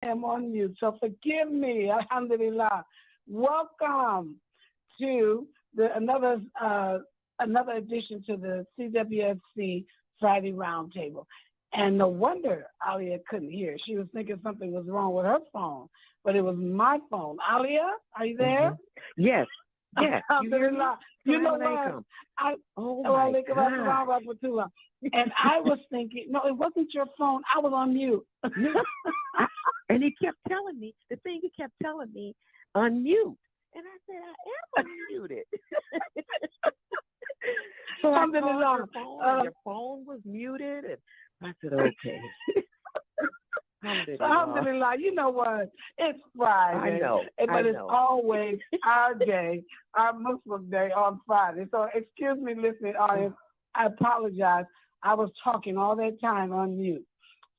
am on mute, so forgive me. Alhamdulillah. Welcome to another edition to the CWSC Friday Roundtable. And no wonder Alia couldn't hear. She was thinking something was wrong with her phone, but it was my phone. Alia, are you there? Yes. Yes. Alhamdulillah. You know what? Oh my God. And I was thinking, no, it wasn't your phone. I was on mute. And he kept telling me, he kept telling me, unmute. And I said, I am unmuted. So I called your phone was muted. And I said, okay. Alhamdulillah. You know what? It's Friday. I know. But it's always our day, our Muslim day on Friday. So excuse me, listening audience. I apologize. I was talking all that time on mute.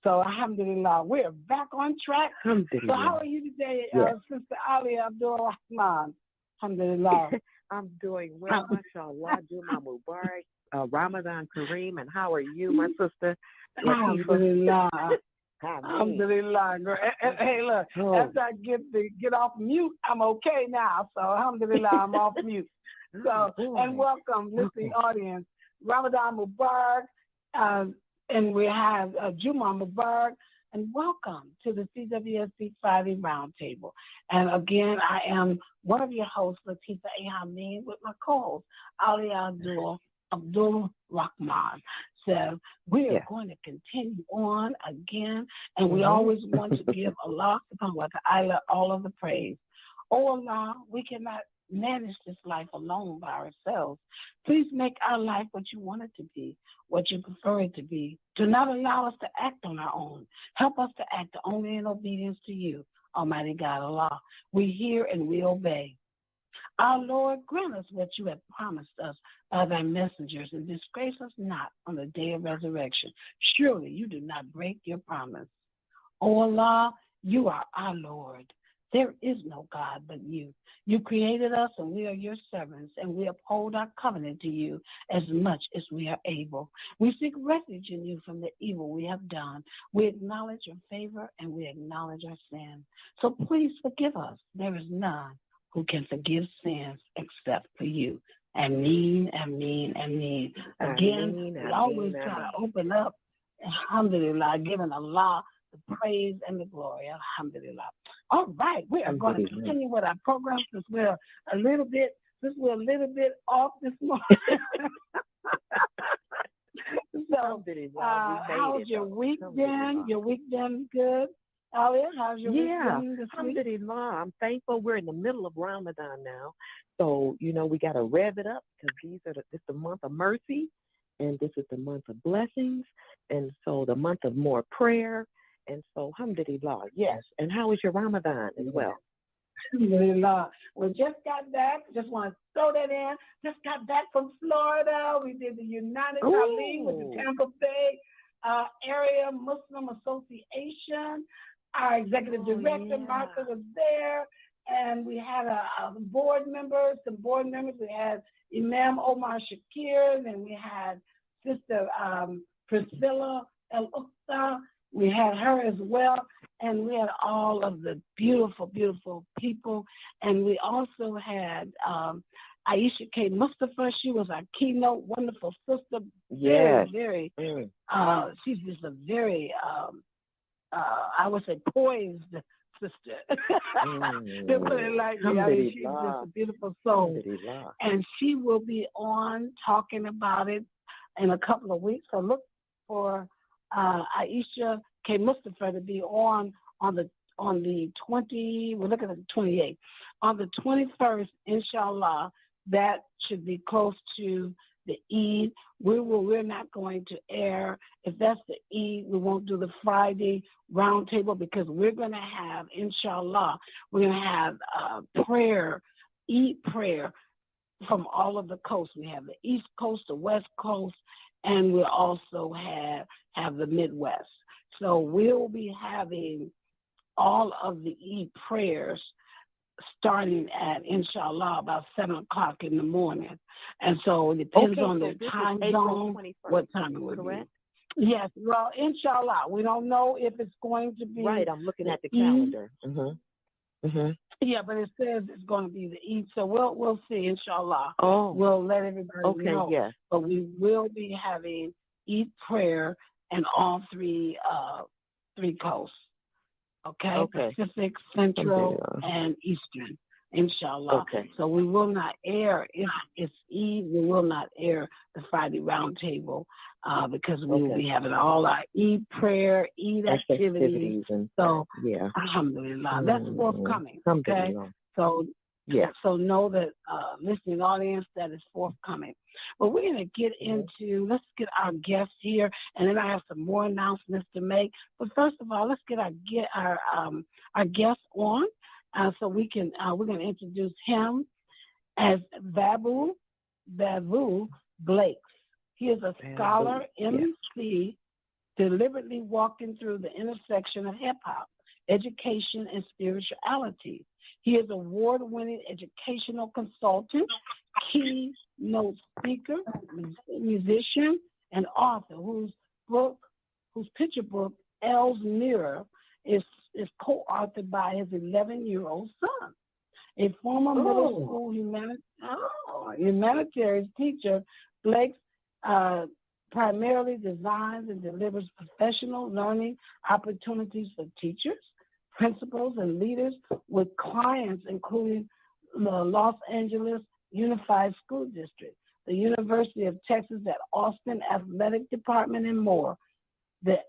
So alhamdulillah, we're back on track. So how are you today, Sister Alia Abdur-Rahman? Alhamdulillah. I'm doing well, mashallah. Juma Mubarak, Ramadan Kareem. And how are you, my sister? Alhamdulillah. Alhamdulillah. Hey, look, after I get off mute, I'm okay now. So alhamdulillah, I'm off mute. So, and welcome, listening audience. Ramadan Mubarak, and we have Juma Mubarak, and welcome to the CWSC Friday Roundtable. And again, I am one of your hosts, Latifah A. Hameen, with my co-host, Alia Abdur-Rahman. So we are going to continue on again, and we always want to give Allah subhanahu wa ta'ala all of the praise. Oh Allah, we cannot manage this life alone by ourselves. Please make our life what you want it to be, what you prefer it to be. Do not allow us to act on our own. Help us to act only in obedience to you, Almighty God Allah. We hear and we obey. Our Lord, grant us what you have promised us by thy messengers, and disgrace us not on the day of resurrection. Surely you do not break your promise. O Allah, you are our Lord. There is no God but you. You created us, and we are your servants, and we uphold our covenant to you as much as we are able. We seek refuge in you from the evil we have done. We acknowledge your favor, and we acknowledge our sin. So please forgive us. There is none who can forgive sins except for you. Ameen, ameen, ameen. Again, we always try to open up, alhamdulillah, giving Allah the praise and the glory, alhamdulillah. All right, we are going to continue with our program since we're a little bit off this morning. So, how's your week been? Your week been good? Alia, how's your week been this week? Alhamdulillah. I'm thankful we're in the middle of Ramadan now. So, we got to rev it up because this is the month of mercy, and this is the month of blessings, and so the month of more prayer. And so, alhamdulillah, yes. And how was your Ramadan as well? Alhamdulillah. We just got back. Just want to throw that in. Just got back from Florida. We did the United Colleague with the Tampa Bay Area Muslim Association. Our executive director, Martha, was there. And we had some board members. We had Imam Omar Shakir, and we had Sister Priscilla El-Uqta. We had her as well, and we had all of the beautiful, beautiful people. And we also had Aisha K. Mustafa. She was our keynote, wonderful sister. Very. She's just a very, I would say, poised sister. They put it like me. She's just a beautiful soul. And she will be on talking about it in a couple of weeks. So look for Aisha K. Mustafa to be on the 20. We're looking at the 28th. On the 21st, inshallah, that should be close to the Eid. We're not going to air. If that's the Eid, we won't do the Friday roundtable because we're going to have, inshallah, we're going to have prayer, Eid prayer from all of the coasts. We have the East Coast, the West Coast, and we also have the Midwest. So we'll be having all of the Eid prayers starting at, inshallah, about 7 o'clock in the morning. And so it depends on the time zone, what time it would be. Yes, well, inshallah. We don't know if it's going to be Right, I'm looking the at the Eid. calendar. Mhm. Yeah, but it says it's going to be the Eid, so we'll see, inshallah. Oh, We'll let everybody okay, know. yes. But we will be having Eid prayer in all three coasts. Okay, Pacific, Central, and Eastern, inshallah. Okay. So we will not air, if it's Eid, we will not air the Friday Roundtable because we will be having all our Eid prayer, Eid activities. And, so, yeah. alhamdulillah, that's forthcoming. Okay, so yeah. So know that listening audience, that is forthcoming. But we're going to get into, let's get our guests here, and then I have some more announcements to make. But first of all, let's get our guest on, so we can. We're going to introduce him as Babu Blakes. He is a scholar, MC, deliberately walking through the intersection of hip hop, education, and spirituality. He is award-winning educational consultant, keynote speaker, musician, and author whose picture book, L's Mirror, is co-authored by his 11-year-old son. A former middle school humanities teacher, Blake primarily designs and delivers professional learning opportunities for teachers, principals, and leaders with clients including the Los Angeles Unified School District, the University of Texas at Austin Athletic Department, and more. The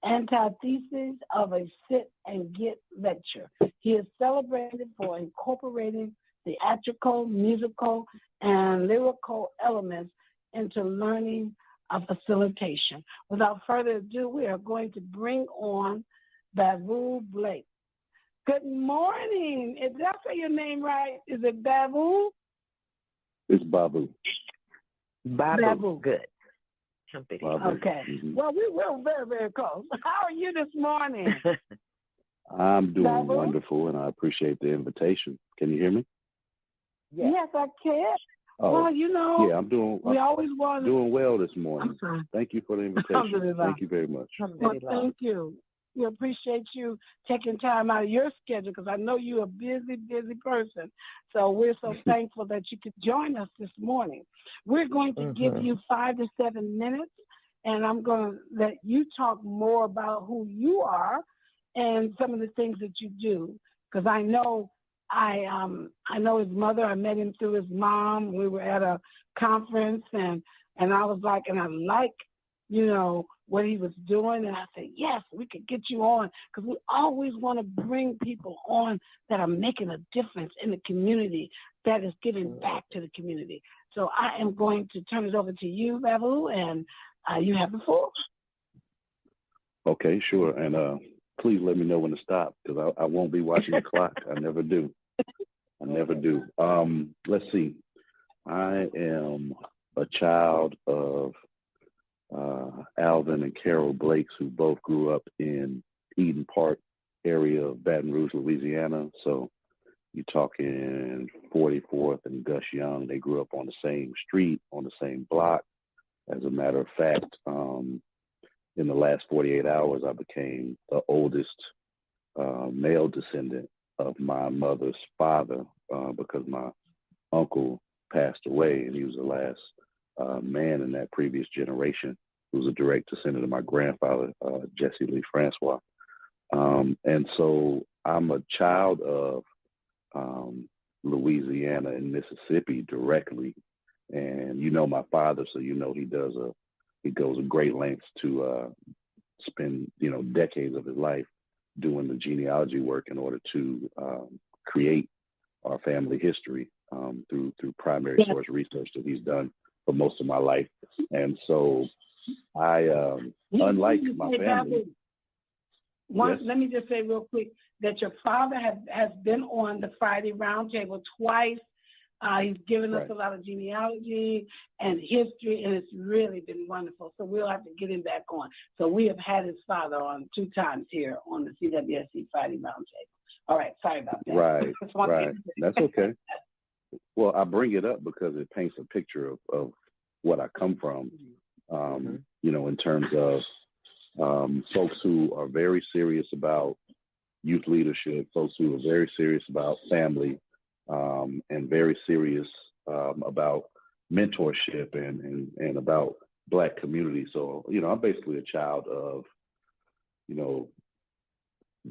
antithesis of a sit and get lecture. He is celebrated for incorporating theatrical, musical, and lyrical elements into learning facilitation. Without further ado, we are going to bring on Babu Blake. Good morning. Did I say your name right? Is it Babu? It's Babu. Babu. Good. Babu. Okay. Mm-hmm. Well, we're very, very close. How are you this morning? I'm doing Babu? wonderful, and I appreciate the invitation. Can you hear me? Yes, I can. Oh, well, yeah, I'm doing well this morning. Thank you for the invitation. Thank you very much. Well, thank you. We appreciate you taking time out of your schedule because I know you're a busy, busy person. So we're so thankful that you could join us this morning. We're going to give you 5 to 7 minutes, and I'm going to let you talk more about who you are and some of the things that you do, because I know his mother. I met him through his mom. We were at a conference, and I was like, and I like, what he was doing. And I said, yes, we could get you on, because we always want to bring people on that are making a difference in the community, that is giving back to the community. So I am going to turn it over to you, Babu, and you have the floor. Okay, sure. And please let me know when to stop, because I won't be watching the clock. I never do. Let's see. I am a child of Alvin and Carol Blakes, who both grew up in Eden Park area of Baton Rouge, Louisiana. So you're talking 44th and Gus Young. They grew up on the same street, on the same block. As a matter of fact, in the last 48 hours, I became the oldest male descendant of my mother's father, because my uncle passed away, and he was the last man in that previous generation who was a direct descendant of my grandfather, Jesse Lee Francois. And so I'm a child of Louisiana and Mississippi directly. And my father, so he goes a great lengths to spend decades of his life doing the genealogy work in order to create our family history through primary source research that he's done for most of my life. And so I, unlike my family. Let me just say real quick that your father has been on the Friday Roundtable twice. He's given us a lot of genealogy and history, and it's really been wonderful. So we'll have to get him back on. So we have had his father on 2 times here on the CWSC Friday Roundtable. All right, sorry about that. Right. That's okay. Well, I bring it up because it paints a picture of what I come from. in terms of folks who are very serious about youth leadership, folks who are very serious about family, and very serious about mentorship and about Black community. So, I'm basically a child of,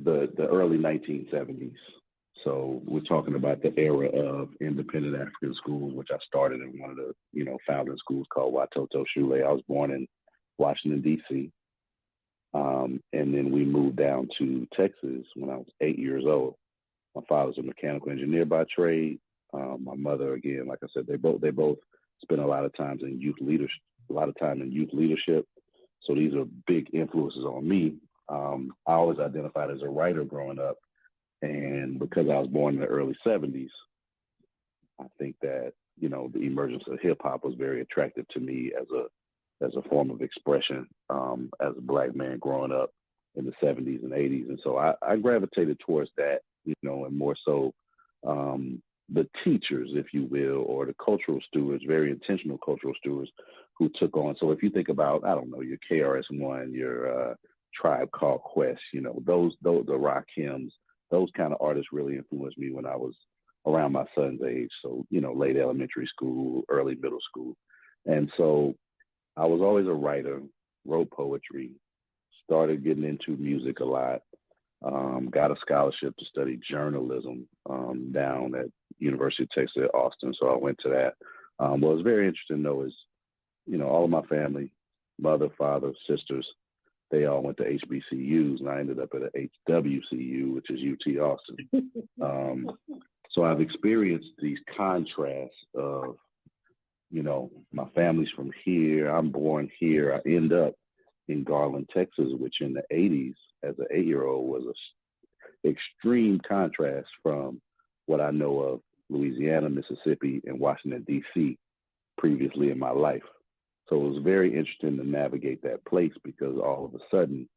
the early 1970s. So we're talking about the era of independent African schools, which I started in one of the, founding schools called Watoto Shule. I was born in Washington, D.C. And then we moved down to Texas when I was 8 years old. My father's a mechanical engineer by trade. My mother, again, like I said, they both spent a lot of time in youth leadership. So these are big influences on me. I always identified as a writer growing up. And because I was born in the early 70s, I think that, the emergence of hip hop was very attractive to me as a form of expression, as a Black man growing up in the 70s and 80s. And so I gravitated towards that, and more so the teachers, if you will, or the cultural stewards, very intentional cultural stewards who took on. So if you think about, I don't know, your KRS-One, your Tribe Called Quest, those the Rakims, those kind of artists really influenced me when I was around my son's age. So, late elementary school, early middle school. And so I was always a writer, wrote poetry, started getting into music a lot, got a scholarship to study journalism down at University of Texas at Austin. So I went to that. What was very interesting though is, all of my family, mother, father, sisters, they all went to HBCUs, and I ended up at a HWCU, which is UT Austin. So I've experienced these contrasts of, my family's from here, I'm born here, I end up in Garland, Texas, which in the 80s, as an 8-year-old, was an extreme contrast from what I know of Louisiana, Mississippi, and Washington, D.C. previously in my life. So it was very interesting to navigate that place because all of a sudden,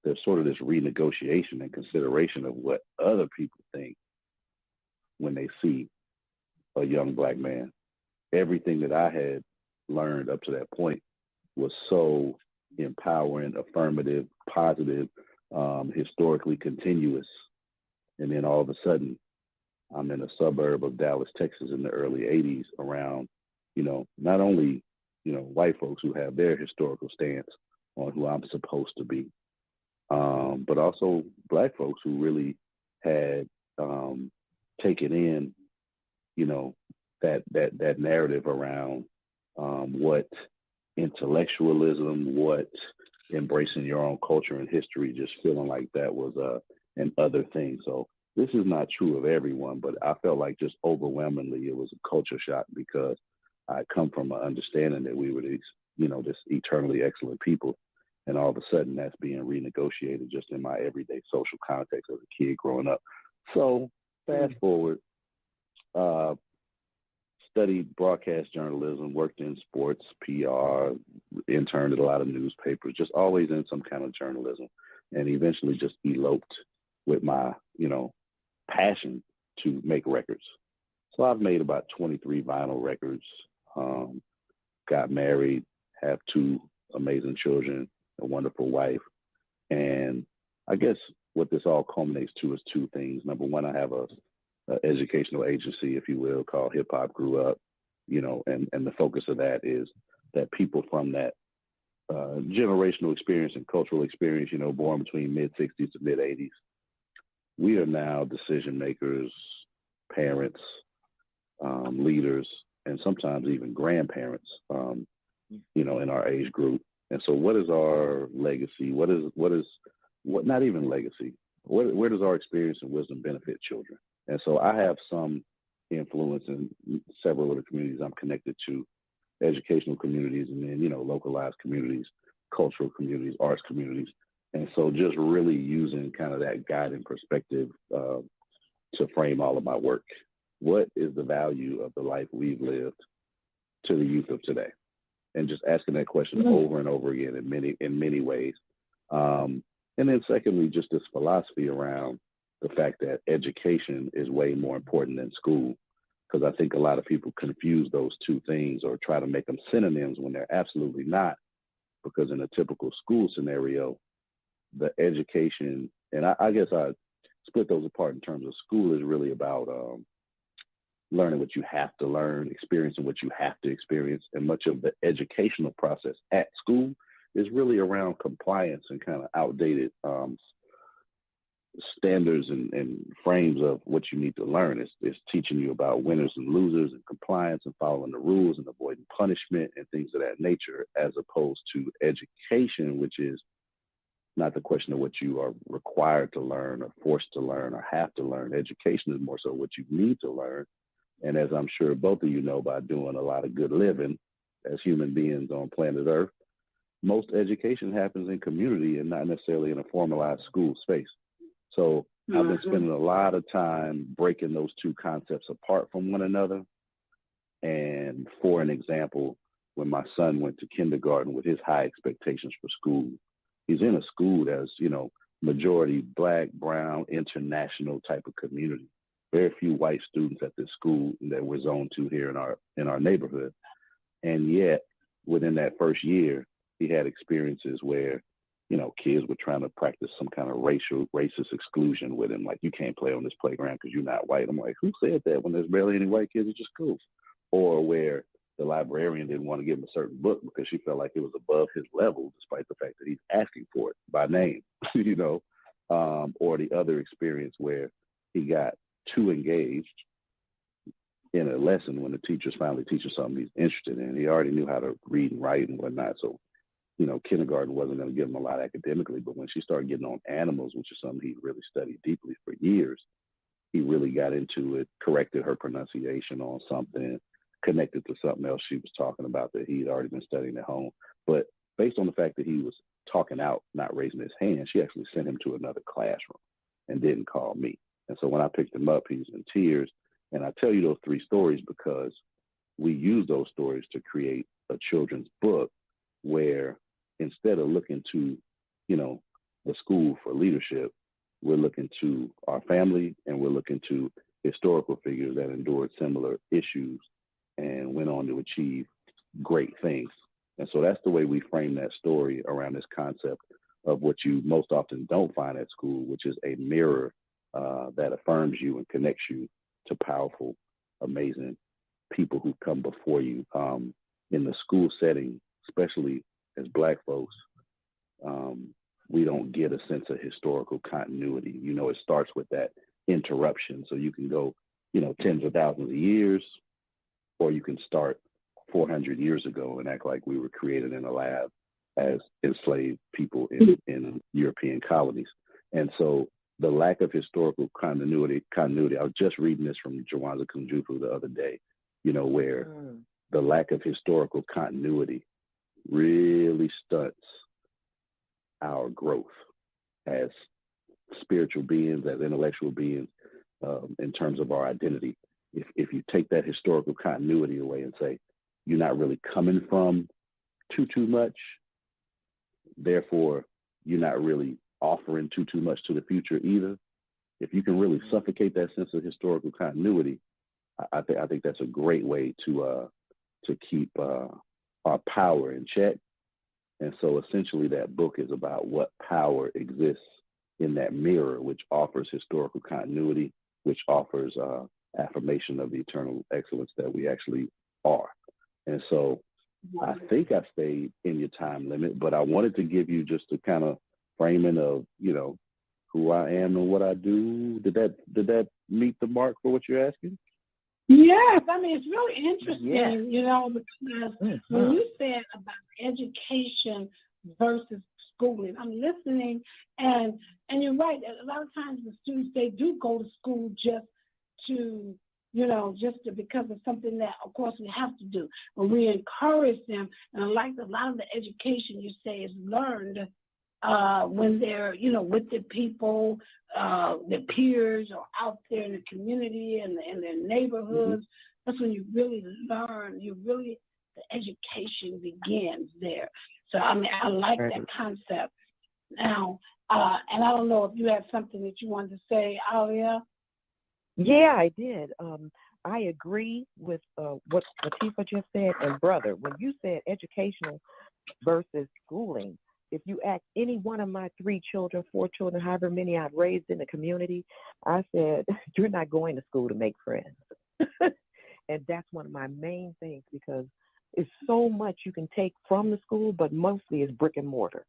there's sort of this renegotiation and consideration of what other people think when they see a young Black man. Everything that I had learned up to that point was so empowering, affirmative, positive, historically continuous. And then all of a sudden, I'm in a suburb of Dallas, Texas in the early 80s around, not only, white folks who have their historical stance on who I'm supposed to be, but also Black folks who really had taken in, that narrative around what intellectualism, what embracing your own culture and history, just feeling like that was an other thing. So this is not true of everyone, but I felt like just overwhelmingly it was a culture shock because I come from an understanding that we were these, this eternally excellent people. And all of a sudden that's being renegotiated just in my everyday social context as a kid growing up. So fast forward, studied broadcast journalism, worked in sports, PR, interned at a lot of newspapers, just always in some kind of journalism, and eventually just eloped with my, passion to make records. So I've made about 23 vinyl records, got married, have 2 amazing children, a wonderful wife. And I guess what this all culminates to is 2 things. Number one, I have a educational agency, if you will, called Hip Hop Grew Up, and the focus of that is that people from that generational experience and cultural experience, born between mid-60s to mid-80s, we are now decision makers, parents, leaders, and sometimes even grandparents, in our age group. And so what is our legacy? What not even legacy, where does our experience and wisdom benefit children? And so I have some influence in several of the communities I'm connected to, educational communities, and then, localized communities, cultural communities, arts communities. And so just really using kind of that guiding perspective to frame all of my work. What is the value of the life we've lived to the youth of today? And just asking that question over and over again in many ways. And then secondly, just this philosophy around the fact that education is way more important than school, because I think a lot of people confuse those 2 things or try to make them synonyms when they're absolutely not. because in a typical school scenario, the education, and I guess I split those apart in terms of school is really about learning what you have to learn, experiencing what you have to experience, and much of the educational process at school is really around compliance and kind of outdated standards and frames of what you need to learn. It's teaching you about winners and losers and compliance and following the rules and avoiding punishment and things of that nature, as opposed to education, which is not the question of what you are required to learn or forced to learn or have to learn. Education is more so what you need to learn. And as I'm sure both of you know, by doing a lot of good living as human beings on planet Earth, most education happens in community and not necessarily in a formalized school space. So I've been spending a lot of time breaking those two concepts apart from one another. And for an example, when my son went to kindergarten with his high expectations for school, he's in a school that's, majority Black, brown, international type of community. Very few white students at this school that we're zoned to here in our neighborhood. And yet, within that first year, he had experiences where, kids were trying to practice some kind of racist exclusion with him. Like, you can't play on this playground because you're not white. I'm like, who said that when there's barely any white kids at your school? Or where the librarian didn't want to give him a certain book because she felt like it was above his level, despite the fact that he's asking for it by name, or the other experience where he got too engaged in a lesson when the teacher's finally teaching something he's interested in. He already knew how to read and write and whatnot. So, kindergarten wasn't going to give him a lot academically, but when she started getting on animals, which is something he really studied deeply for years, he really got into it, corrected her pronunciation on something, connected to something else she was talking about that he'd already been studying at home. But based on the fact that he was talking out, not raising his hand, she actually sent him to another classroom and didn't call me. And so when I picked him up, he was in tears. And I tell you those three stories because we use those stories to create a children's book where instead of looking to, the school for leadership, we're looking to our family and we're looking to historical figures that endured similar issues and went on to achieve great things. And so that's the way we frame that story around this concept of what you most often don't find at school, which is a mirror that affirms you and connects you to powerful, amazing people who come before you. In the school setting, especially as Black folks, we don't get a sense of historical continuity. It starts with that interruption. So you can go, tens of thousands of years, or you can start 400 years ago and act like we were created in a lab as enslaved people in European colonies. And so the lack of historical continuity, I was just reading this from Jawanza Kunjufu the other day, where the lack of historical continuity really stunts our growth as spiritual beings, as intellectual beings, in terms of our identity. If you take that historical continuity away and say, you're not really coming from too much, therefore you're not really offering too much to the future either. If you can really suffocate that sense of historical continuity, I think that's a great way to keep our power in check. And so essentially that book is about what power exists in that mirror, which offers historical continuity, which offers affirmation of the eternal excellence that we actually are. And so I think I stayed in your time limit, but I wanted to give you just a kind of framing of, who I am and what I do. Did that meet the mark for what you're asking? Yes, it's really interesting, because when you said about education versus schooling, I'm listening, and you're right. A lot of times the students, they do go to school just to because of something that, of course, we have to do. But we encourage them, and I like a lot of the education you say is learned when they're, with the people, their peers, or out there in the community and in their neighborhoods. That's when you really learn. The education begins there. So, I like that concept. Now, and I don't know if you had something that you wanted to say, Alia. Yeah, I did. I agree with what Latifah just said. And brother, when you said educational versus schooling. If you ask any one of my 3 children, 4 children, however many I've raised in the community, I said, you're not going to school to make friends. And that's one of my main things, because it's so much you can take from the school, but mostly it's brick and mortar.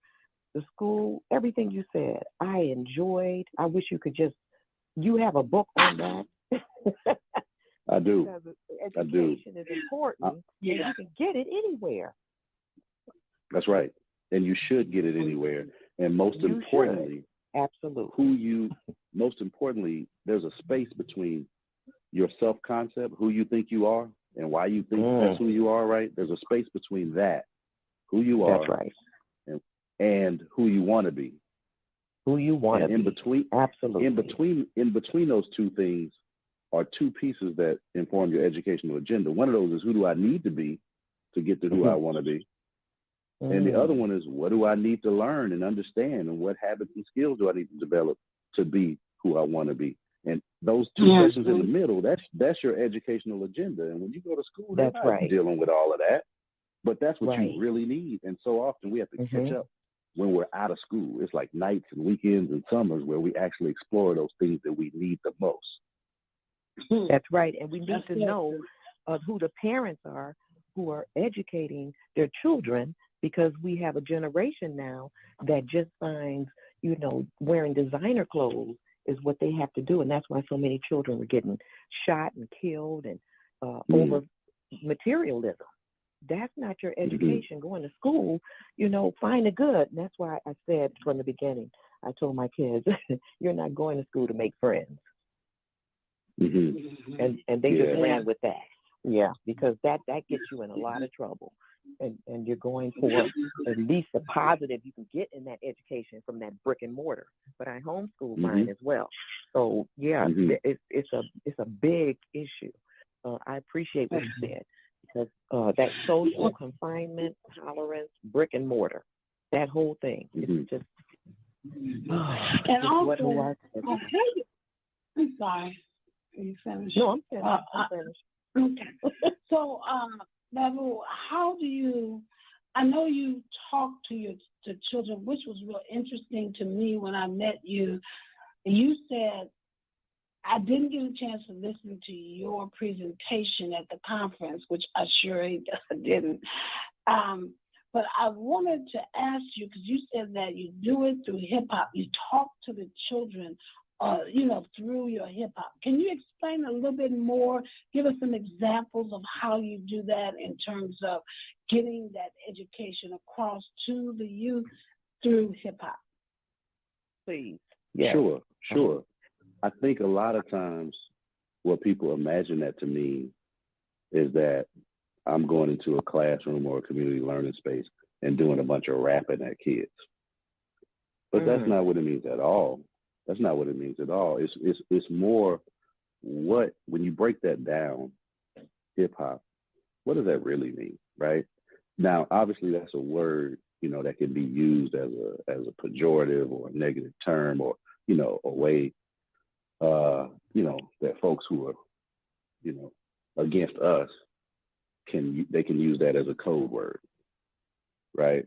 The school, everything you said, I enjoyed. I wish you could you have a book on that. I do. Because education is important, and you can get it anywhere. That's right. And you should get it anywhere. And most importantly, absolutely, most importantly, there's a space between your self-concept, who you think you are, and why you think that's who you are, right? There's a space between that, who you are, that's right, and who you want to be. Who you want to be. Absolutely. In between those two things are 2 pieces that inform your educational agenda. One of those is, who do I need to be to get to who I want to be? And the other one is, what do I need to learn and understand, and what habits and skills do I need to develop to be who I want to be? And those 2 questions in the middle, that's your educational agenda. And when you go to school, they're not dealing with all of that, but that's what you really need. And so often we have to catch up when we're out of school. It's like nights and weekends and summers where we actually explore those things that we need the most. That's right. And we need to know who the parents are who are educating their children, because we have a generation now that just finds, wearing designer clothes is what they have to do. And that's why so many children were getting shot and killed and over materialism. That's not your education. Going to school, find the good. And that's why I said from the beginning, I told my kids, you're not going to school to make friends. And they just ran with that. Yeah, because that gets you in a lot of trouble. And you're going for at least the positive you can get in that education from that brick and mortar. But I homeschool mine as well. So it's a big issue. I appreciate what you said, because that social confinement, tolerance, brick and mortar, that whole thing is just. And also, I'm sorry. Are you finished? No, I'm finished. I'm finished. Okay. So, Nabu, how do you? I know you talk to children, which was real interesting to me when I met you. You said, I didn't get a chance to listen to your presentation at the conference, which I sure didn't. But I wanted to ask you, because you said that you do it through hip hop. You talk to the children, through your hip hop. Can you explain a little bit more? Give us some examples of how you do that in terms of getting that education across to the youth through hip hop. Please. Yeah. Sure. I think a lot of times what people imagine that to mean is that I'm going into a classroom or a community learning space and doing a bunch of rapping at kids. But that's not what it means at all. That's not what it means at all. It's more when you break that down, hip hop, what does that really mean, right? Now, obviously that's a word, that can be used as a pejorative or a negative term, or, a way, that folks who are, against us can use that as a code word, right?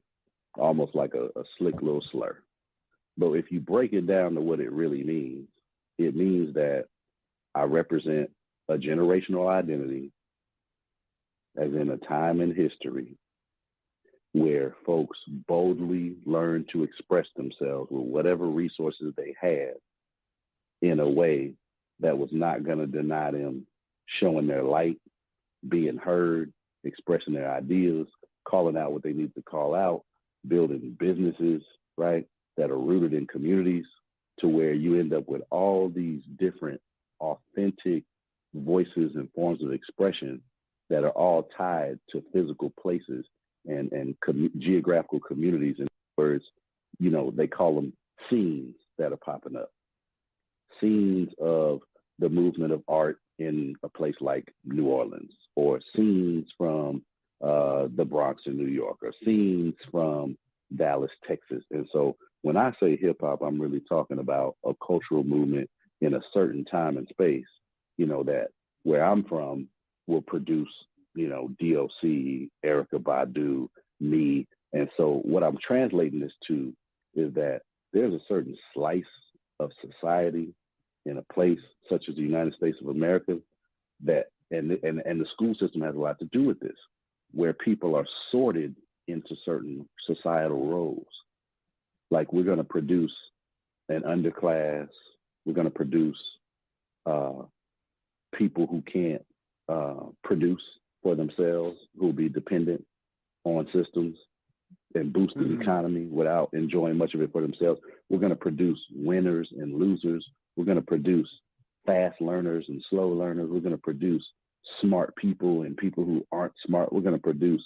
Almost like a slick little slur. But if you break it down to what it really means, it means that I represent a generational identity, as in a time in history where folks boldly learned to express themselves with whatever resources they had in a way that was not going to deny them showing their light, being heard, expressing their ideas, calling out what they need to call out, building businesses, right, that are rooted in communities, to where you end up with all these different authentic voices and forms of expression that are all tied to physical places and geographical communities. In other words, they call them scenes that are popping up. Scenes of the movement of art in a place like New Orleans, or scenes from the Bronx in New York, or scenes from Dallas, Texas. And so when I say hip hop, I'm really talking about a cultural movement in a certain time and space, that where I'm from will produce, DOC, Erykah Badu, me, And so what I'm translating this to is that there's a certain slice of society in a place such as the United States of America that, and the school system has a lot to do with this, where people are sorted into certain societal roles. Like we're going to produce an underclass, we're going to produce people who can't produce for themselves, who will be dependent on systems and boost the economy without enjoying much of it for themselves. We're going to produce winners and losers. We're going to produce fast learners and slow learners. We're going to produce smart people and people who aren't smart. We're going to produce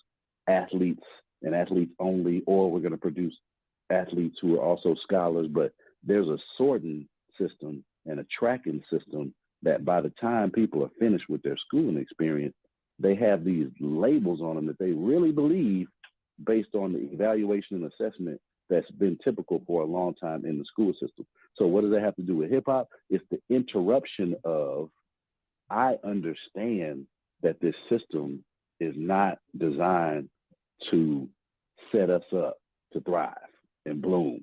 athletes and athletes only, or we're going to produce athletes who are also scholars. But there's a sorting system and a tracking system that by the time people are finished with their schooling experience, they have these labels on them that they really believe based on the evaluation and assessment that's been typical for a long time in the school system. So what does that have to do with hip hop? It's the interruption of, I understand that this system is not designed to set us up to thrive and bloom.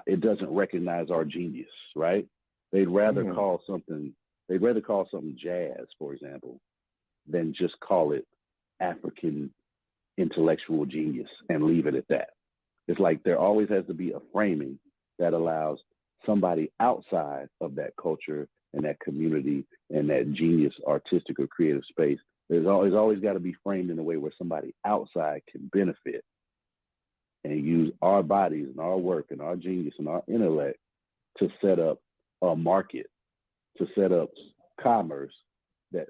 It doesn't recognize our genius, right? They'd rather call something jazz, for example, than just call it African intellectual genius and leave it at that. It's like there always has to be a framing that allows somebody outside of that culture and that community and that genius, artistic or creative space. There's always got to be framed in a way where somebody outside can benefit and use our bodies and our work and our genius and our intellect to set up a market, to set up commerce that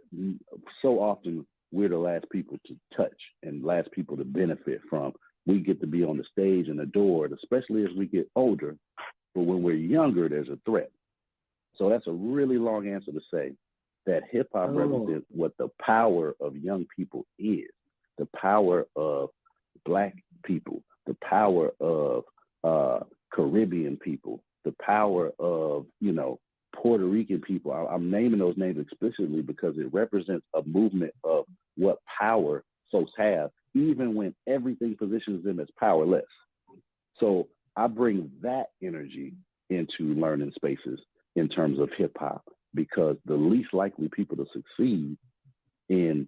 so often we're the last people to touch and last people to benefit from. We get to be on the stage and adored, especially as we get older. But when we're younger, there's a threat. So that's a really long answer to say that hip hop represents what the power of young people is, the power of Black people, the power of Caribbean people, the power of, Puerto Rican people. I'm naming those names explicitly because it represents a movement of what power folks have, even when everything positions them as powerless. So I bring that energy into learning spaces in terms of hip hop, because the least likely people to succeed in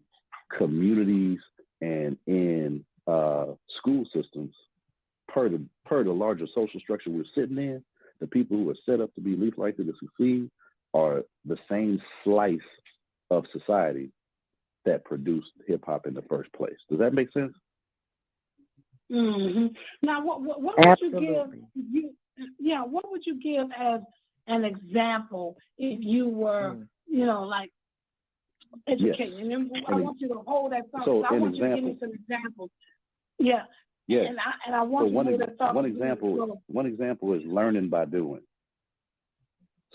communities and in school systems, per the larger social structure we're sitting in, the people who are set up to be least likely to succeed are the same slice of society that produced hip hop in the first place. Does that make sense? Mm-hmm. Now, what would what would you give as an example if you were, like educating? Yes. And I want you to hold that thought. So I want you to give me some examples. Yeah. Yes. And I want you to talk. One example is learning by doing.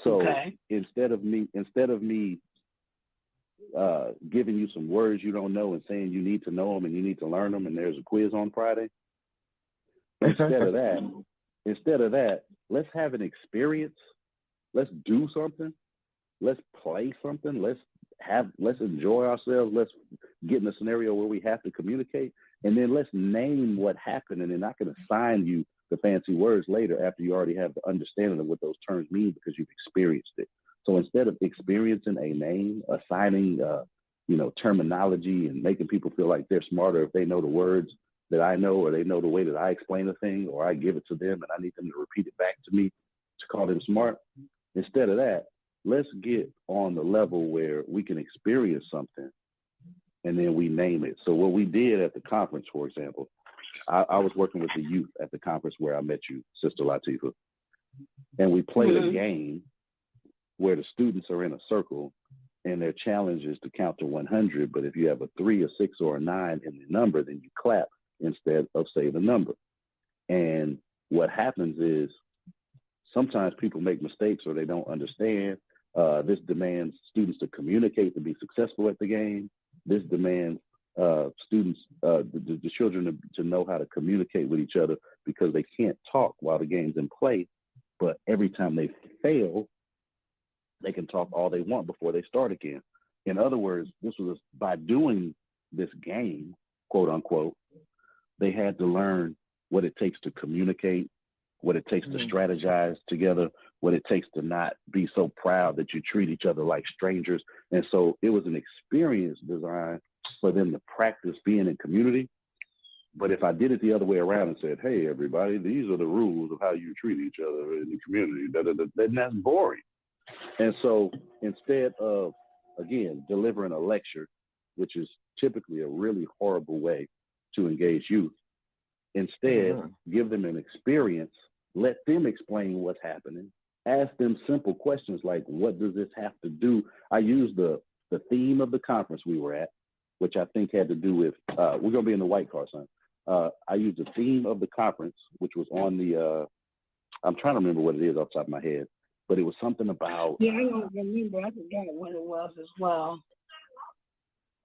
So instead of me giving you some words you don't know and saying you need to know them and you need to learn them and there's a quiz on Friday, instead of that, let's have an experience. Let's do something. Let's play something. Let's enjoy ourselves. Let's get in a scenario where we have to communicate, and then let's name what happened, and then I can assign you the fancy words later after you already have the understanding of what those terms mean because you've experienced it. So instead of experiencing a name, assigning terminology and making people feel like they're smarter if they know the words that I know, or they know the way that I explain a thing, or I give it to them and I need them to repeat it back to me to call them smart. Instead of that, let's get on the level where we can experience something and then we name it. So what we did at the conference, for example, I was working with the youth at the conference where I met you, Sister Latifah, and we played a game where the students are in a circle and their challenge is to count to 100. But if you have a 3, a 6, or a 9 in the number, then you clap instead of say the number. And what happens is sometimes people make mistakes or they don't understand. This demands students to communicate to be successful at the game. This demands students, the children to know how to communicate with each other because they can't talk while the game's in play. But every time they fail, they can talk all they want before they start again. In other words, this was by doing this game, quote unquote, they had to learn what it takes to communicate, what it takes to strategize together, what it takes to not be so proud that you treat each other like strangers. And so it was an experience designed for them to practice being in community. But if I did it the other way around and said, hey, everybody, these are the rules of how you treat each other in the community, then that's boring. And so instead of, again, delivering a lecture, which is typically a really horrible way to engage youth, instead, give them an experience, let them explain what's happening, ask them simple questions like, what does this have to do? I used the theme of the conference we were at, which I think had to do with, we're going to be in the white car, son. I used the theme of the conference, which was on the, I'm trying to remember what it is off the top of my head, but it was something about. Yeah, I don't remember. I forgot what it was as well.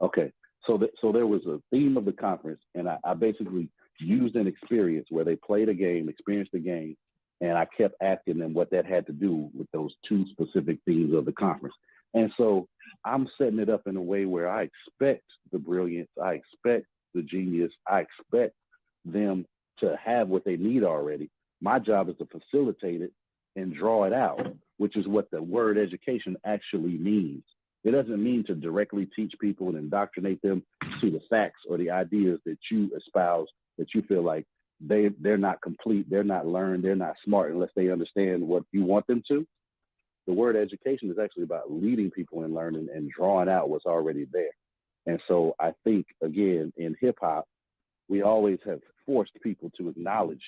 Okay, so there was a theme of the conference, and I basically used an experience where they played a game, experienced the game, and I kept asking them what that had to do with those two specific themes of the conference. And so I'm setting it up in a way where I expect the brilliance, I expect the genius, I expect them to have what they need already. My job is to facilitate it and draw it out, which is what the word education actually means. It doesn't mean to directly teach people and indoctrinate them to the facts or the ideas that you espouse, that you feel like they're not complete, they're not learned, they're not smart unless they understand what you want them to. The word education is actually about leading people in learning and drawing out what's already there. And so I think, again, in hip hop, we always have forced people to acknowledge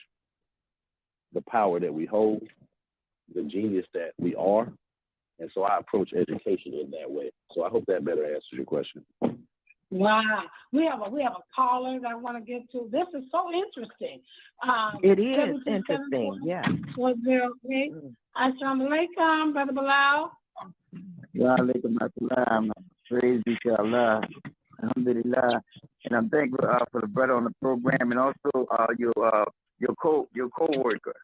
the power that we hold, the genius that we are. And so I approach education in that way. So I hope that better answers your question. Wow. We have a caller that I want to get to. This is so interesting. It is interesting, yeah. 408. Assalamu alaikum, Brother Bilal. Wa alaikum assalam. Praise be to Allah. Alhamdulillah. And I'm thankful for the brother on the program and also your co-worker.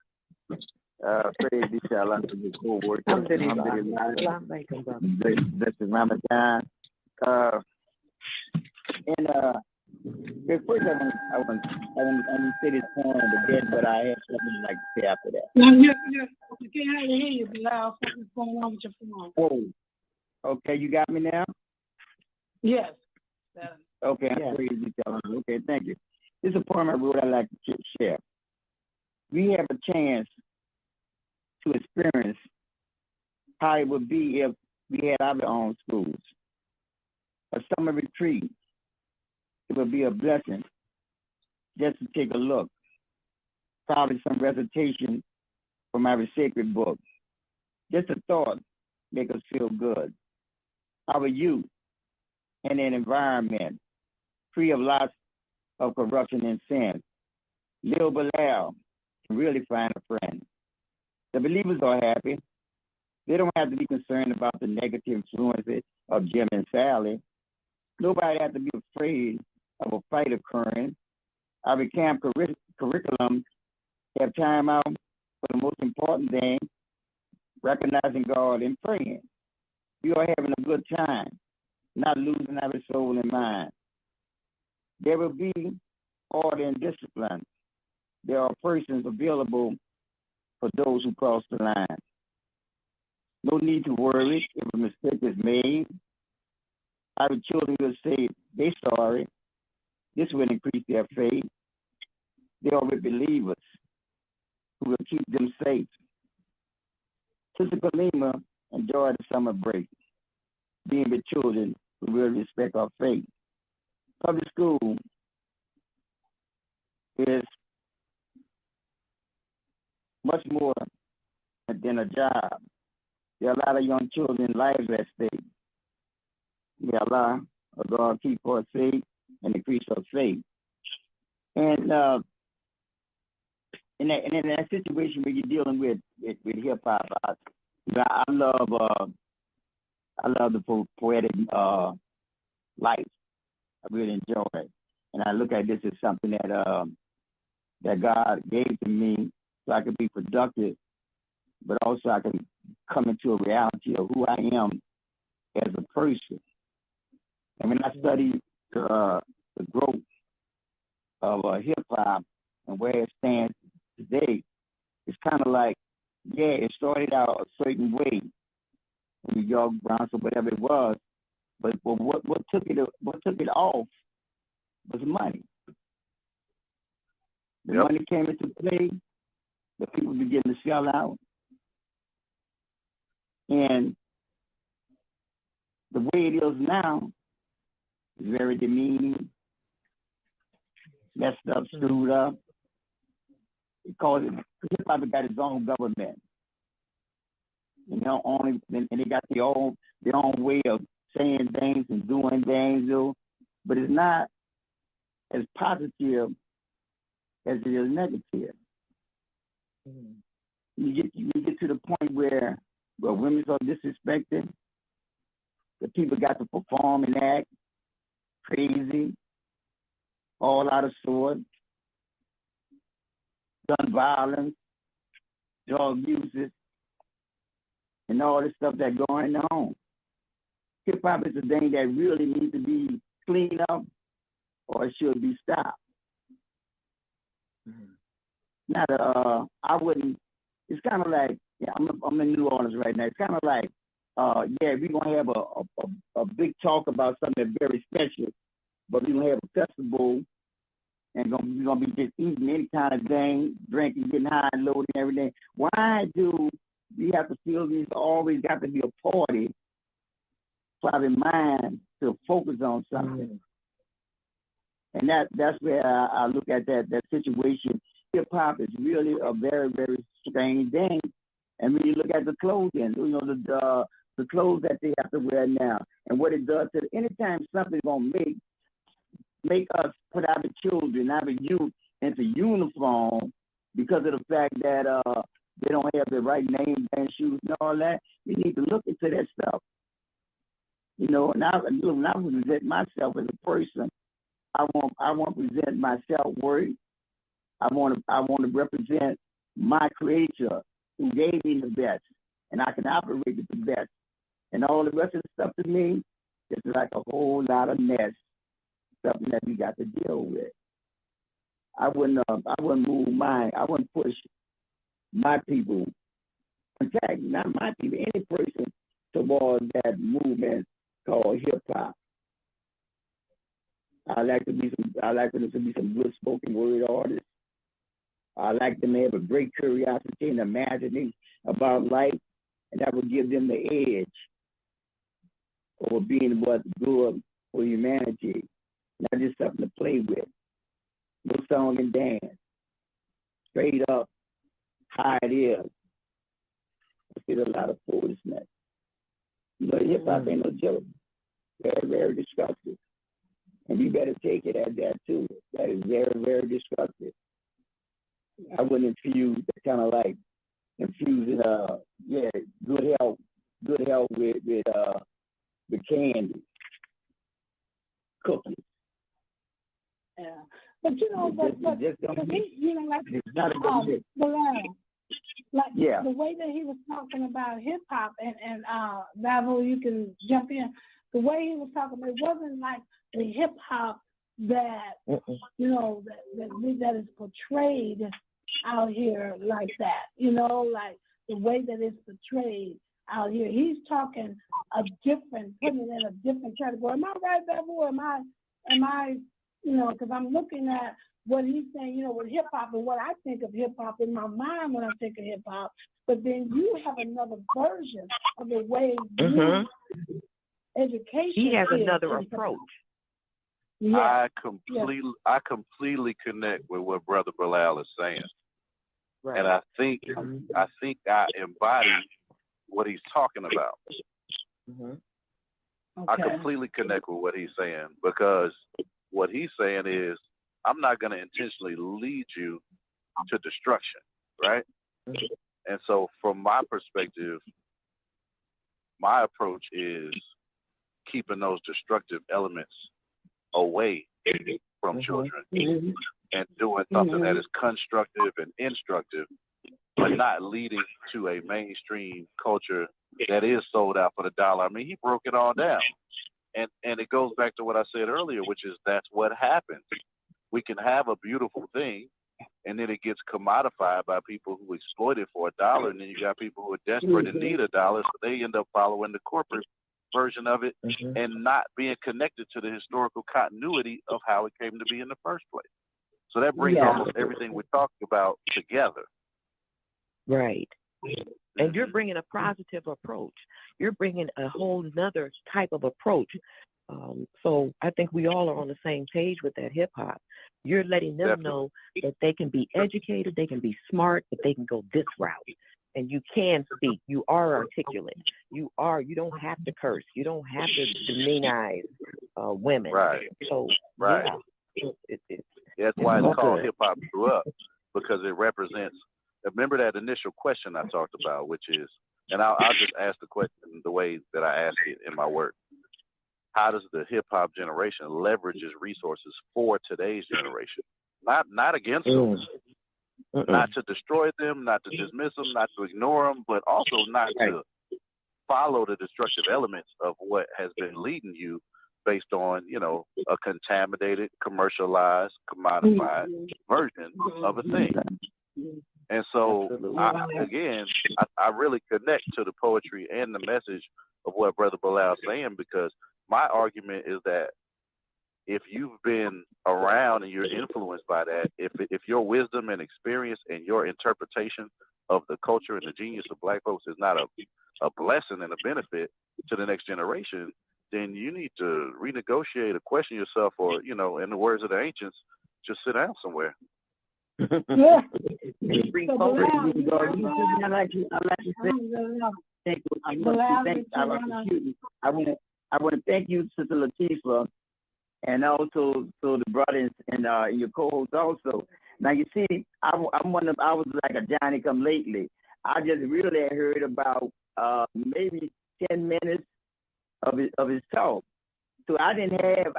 Praise be to Allah for your co-worker. Alhamdulillah. This is Ramadan. First I want to say this point again, but I have something like to say after that. No, you can't hardly hear you, Bilal. Something's going on with your phone. Whoa. Okay, you got me now? Yes. Okay, Yeah. Praise be to Allah. Okay, thank you. This is a poem I wrote I'd like to share. We have a chance to experience how it would be if we had our own schools. A summer retreat, it would be a blessing just to take a look. Probably some recitation from our sacred book. Just a thought make us feel good. Our youth in an environment free of lots of corruption and sin. Lil Bilal can really find a friend. The believers are happy. They don't have to be concerned about the negative influences of Jim and Sally. Nobody has to be afraid of a fight occurring. Our camp curriculum have time out for the most important thing, recognizing God and praying. We are having a good time, not losing our soul and mind. There will be order and discipline. There are persons available for those who cross the line. No need to worry if a mistake is made. Our children will say they're sorry. This will increase their faith. They are with believers who will keep them safe. Sister Kalima enjoyed the summer break, being with children who will respect our faith. Public school is much more than a job. There are a lot of young children's lives at stake. May Allah, God, keep us safe and increase our faith. And in that situation where you're dealing with hip hop, I love the poetic life. I really enjoy it, and I look at this as something that God gave to me so I could be productive, but also I can come into a reality of who I am as a person. And when I study the growth of hip hop and where it stands today, it's kind of like, yeah, it started out a certain way in New York, Bronx, or whatever it was, but what took it off was money. The money came into play. The people began to sell out, and the way it is now is very demeaning, messed up, screwed up. Because hip hop got its own government, and they got their own way of saying things and doing things, but it's not as positive as it is negative. You get to the point where women are disrespected, the people got to perform and act crazy, all out of sorts, gun violence, drug uses, and all this stuff that's going on. Hip hop is a thing that really needs to be cleaned up, or it should be stopped. Now, I wouldn't. It's kind of like, I'm in New Orleans right now. It's kind of like, we're gonna have a big talk about something that's very special, but we're gonna have a festival. And we're going to be just eating any kind of thing, drinking, getting high and loaded and everything. Why do we have to feel these always got to be a party for our mind to focus on something? And that's where I look at that situation. Hip-hop is really a very, very strange thing. And when you look at the clothing, the clothes that they have to wear now, and what it does to anytime something's going to make us put our children, our youth into uniform because of the fact that they don't have the right name brand shoes and all that. We need to look into that stuff. And I present myself as a person. I want to present my self-worth. I want to represent my creator who gave me the best, and I can operate with the best. And all the rest of the stuff to me is like a whole lot of mess. Something that we got to deal with. I wouldn't push my people, in fact, not my people, any person towards that movement called hip hop. I like them to be some good spoken word artists. I like them to have a great curiosity and imagination about life, and that would give them the edge over being what's good for humanity. Not just something to play with. No song and dance. Straight up, how it is. It's a lot of foolishness. Hip hop ain't no joke. Very, very destructive. And you better take it as that too. That is very, very destructive. I wouldn't infuse kind of like infusing good health with candy. Cookies. Yeah, but for me, the way that he was talking about hip hop and Babu, you can jump in. The way he was talking about it wasn't like the hip hop that that is portrayed out here like that. Like the way that it's portrayed out here. He's talking putting it in a different category. Am I right, Babu? Am I? Because I'm looking at what he's saying, with hip hop and what I think of hip hop in my mind when I think of hip hop. But then you have another version of the way education. He has another approach. Yeah. I completely connect with what Brother Bilal is saying, right. And I think I embody what he's talking about. Okay. I completely connect with what he's saying, because what he's saying is, I'm not going to intentionally lead you to destruction, right? And so from my perspective, my approach is keeping those destructive elements away from children and doing something that is constructive and instructive, but not leading to a mainstream culture that is sold out for the dollar. I mean, he broke it all down. And it goes back to what I said earlier, which is that's what happens we can have a beautiful thing, and then it gets commodified by people who exploit it for $1, and then you got people who are desperate and need $1, so they end up following the corporate version of it and not being connected to the historical continuity of how it came to be in the first place. So that brings almost everything we're talking about together. Right. And you're bringing a positive approach. You're bringing a whole nother type of approach. So I think we all are on the same page with that hip hop. You're letting them know that they can be educated, they can be smart, but they can go this route. And you can speak. You are articulate. You don't have to curse. You don't have to demonize women. Right. So right. Yeah, that's why it's called Hip Hop Grew Up, because it represents. Remember that initial question I talked about, which is, and I'll just ask the question the way that I ask it in my work. How does the hip hop generation leverage its resources for today's generation? Not against them, not to destroy them, not to dismiss them, not to ignore them, but also not to follow the destructive elements of what has been leading you based on, a contaminated, commercialized, commodified version of a thing. And so, I really connect to the poetry and the message of what Brother Bilal is saying, because my argument is that if you've been around and you're influenced by that, if your wisdom and experience and your interpretation of the culture and the genius of Black folks is not a blessing and a benefit to the next generation, then you need to renegotiate or question yourself, or, in the words of the ancients, just sit down somewhere. Yeah. I want to thank you, Sister Latifah, and also to the brothers and your co-host also. Now you see, I was like a Johnny come lately. I just really heard about maybe 10 minutes of his talk. So I didn't have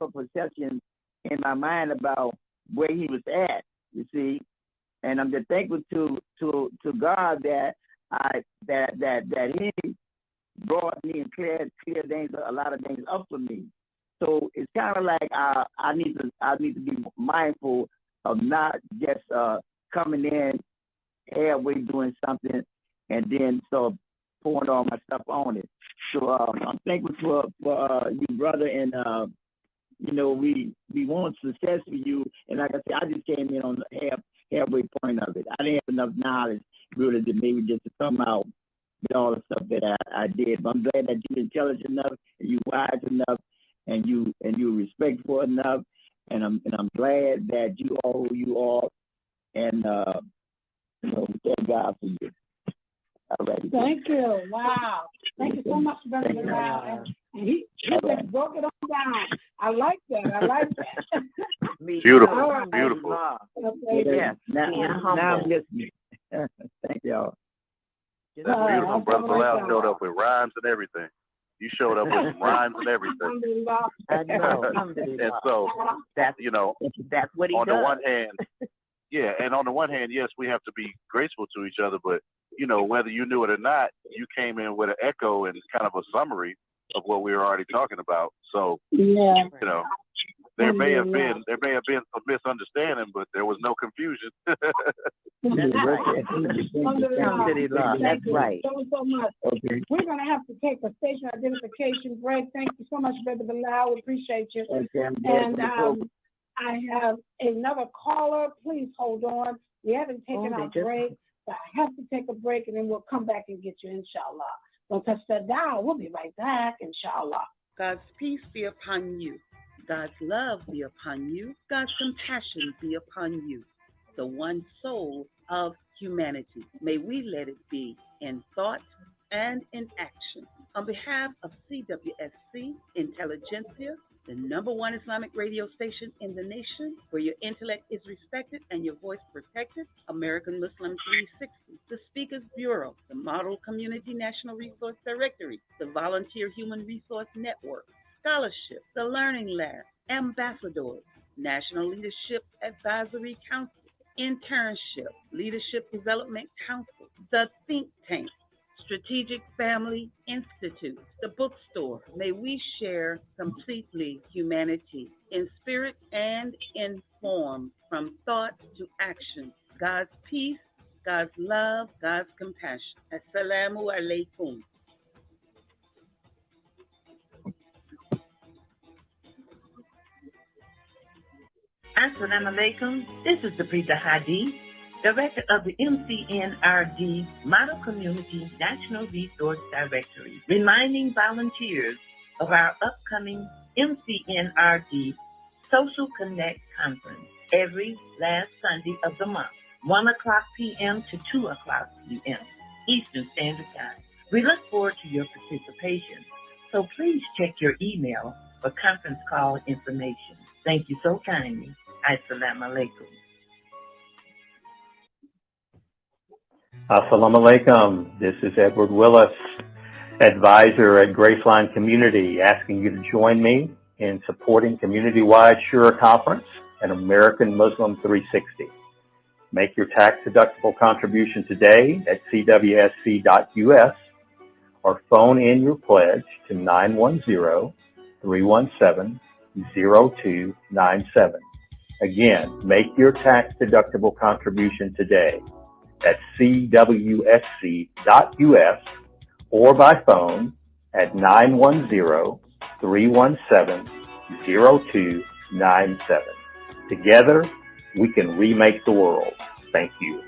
a perception in my mind about where he was at. You see, and I'm just thankful to God that He brought me and cleared things, a lot of things up for me. So it's kind of like I need to be mindful of not just coming in halfway doing something and then sort of pouring all my stuff on it. So I'm thankful for you, brother, and we want success for you. And like I said, I just came in on the halfway point of it. I didn't have enough knowledge really to maybe just to come out with all the stuff that I did. But I'm glad that you're intelligent enough and you wise enough and you respectful enough. And I'm glad that you are who you are. And thank God for you. Alrighty. Thank you. Wow. Thank you so much, Brother Bilal. And he just broke it on down. I like that. Beautiful. Beautiful. Okay. Yes. Now I'm listening. Thank y'all. That's beautiful. Brother Bilal showed up with rhymes and everything. You showed up with rhymes and everything. I know. And so, that's what he on does. the one hand, and on the one hand, yes, we have to be graceful to each other, but whether you knew it or not, you came in with an echo and kind of a summary of what we were already talking about. So, there may have been some misunderstanding, but there was no confusion. That's right. So much. Okay. We're going to have to take a station identification break. Thank you so much, Brother Bilal. We appreciate you. Okay, and I have another caller. Please hold on. We haven't taken our break, but I have to take a break, and then we'll come back and get you, inshallah. Don't touch that dial. We'll be right back, inshallah. God's peace be upon you. God's love be upon you. God's compassion be upon you. The one soul of humanity. May we let it be in thought and in action. On behalf of CWSC Intelligentsia, the #1 Islamic radio station in the nation, where your intellect is respected and your voice protected, American Muslim 360, the Speakers Bureau, the Model Community National Resource Directory, the Volunteer Human Resource Network, Scholarship, the Learning Lab, Ambassadors, National Leadership Advisory Council, Internship, Leadership Development Council, the Think Tank, Strategic Family Institute, the bookstore. May we share completely humanity in spirit and in form, from thought to action. God's peace, God's love, God's compassion. Assalamu alaikum. Assalamu alaikum. This is Sabrina Hadi, Director of the MCNRD Model Community National Resource Directory, reminding volunteers of our upcoming MCNRD Social Connect Conference every last Sunday of the month, 1 o'clock p.m. to 2 o'clock p.m. Eastern Standard Time. We look forward to your participation, so please check your email for conference call information. Thank you so kindly. Assalamu alaikum. Assalamu alaikum. This is Edward Willis, advisor at Graceline Community, asking you to join me in supporting community-wide Shura Conference and American Muslim 360. Make your tax-deductible contribution today at CWSC.us or phone in your pledge to 910-317-0297. Again, make your tax-deductible contribution today at CWSC.us or by phone at 910-317-0297. Together, we can remake the world. Thank you.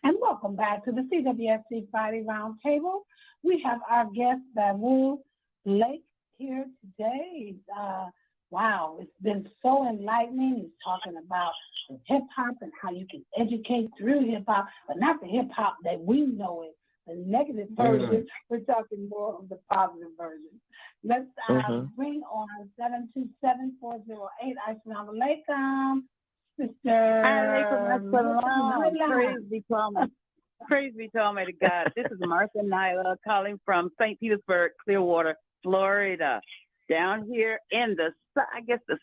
And welcome back to the CWSC Friday Roundtable. We have our guest, Babu Lake, here today. Wow, it's been so enlightening. He's talking about hip hop and how you can educate through hip hop, but not the hip hop that we know it, the negative version. We're talking more of the positive version. Let's bring on 727-408. Assalamu alaikum, sister. Praise be to Almighty God. This is Martha Nyla calling from St. Petersburg, Clearwater, Florida, down here in the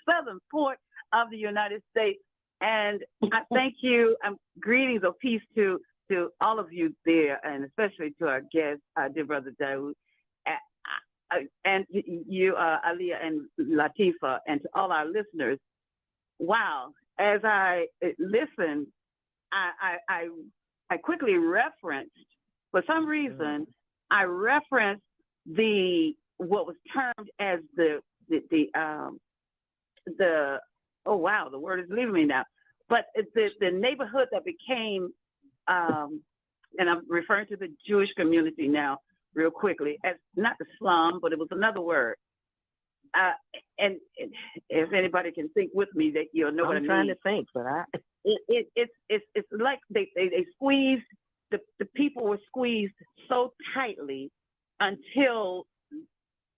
southern port of the United States. And I thank you. Greetings of peace to all of you there, and especially to our guest, dear brother Dawood, and you, Alia and Latifah, and to all our listeners. Wow! As I listened, I quickly referenced, for some reason, I referenced what was termed as the oh wow, the word is leaving me now. But the neighborhood that became, and I'm referring to the Jewish community now, real quickly, as not the slum, but it was another word. And if anybody can think with me, that you'll know what I mean. I'm trying to think, but it's like they squeezed the people were squeezed so tightly until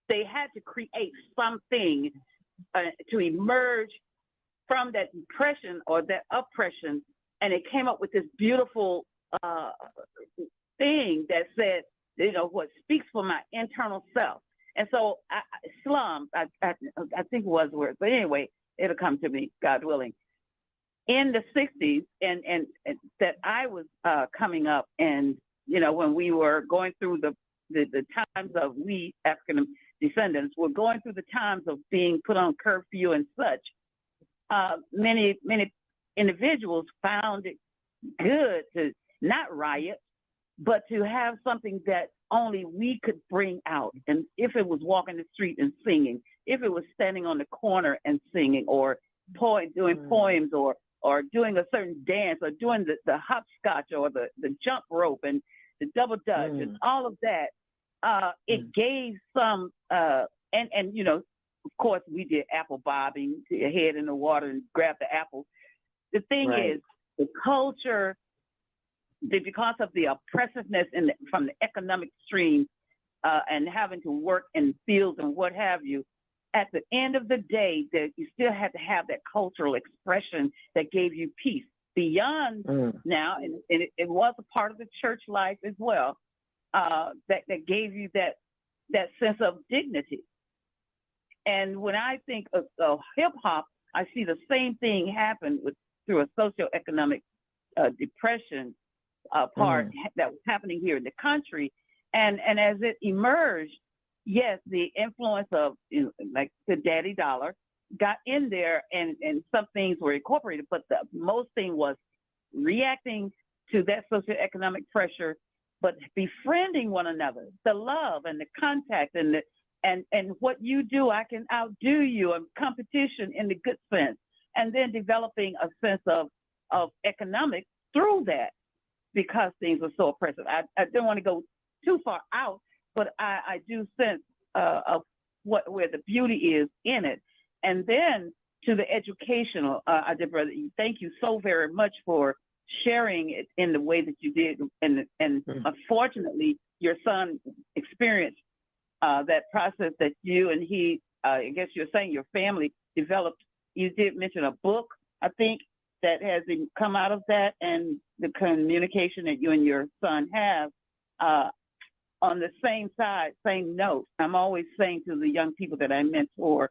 they had to create something to emerge from that depression or that oppression, and it came up with this beautiful thing that said, what speaks for my internal self. And so slum, I think it was the word, but anyway, it'll come to me, God willing. In the 60s, and that I was coming up, and when we were going through the times of, we African descendants were going through the times of being put on curfew and such, many individuals found it good to not riot, but to have something that only we could bring out. And if it was walking the street and singing, if it was standing on the corner and singing, or doing poems, or doing a certain dance, or doing the hopscotch, or the jump rope and the double dutch and all of that, it gave some, and of course we did apple bobbing, to your head in the water and grab the apples. The thing is, the culture, because of the oppressiveness from the economic stream, and having to work in fields and what have you, at the end of the day, that you still had to have that cultural expression that gave you peace beyond now, and it was a part of the church life as well, that gave you that sense of dignity. And when I think of hip hop, I see the same thing happen through a socioeconomic depression part that was happening here in the country. And as it emerged, yes, the influence of, like the daddy dollar got in there, and some things were incorporated, but the most thing was reacting to that socioeconomic pressure, but befriending one another, the love and the contact and what you do, I can outdo you, and competition in the good sense, and then developing a sense of economics through that, because things are so oppressive. I don't want to go too far out, but I do sense of where the beauty is in it. And then to the educational, Deborah, thank you so very much for sharing it in the way that you did. And unfortunately, your son experienced that process that you and he, I guess you're saying your family developed. You did mention a book, I think, that has come out of that, and the communication that you and your son have. On the same side, same note, I'm always saying to the young people that I mentor,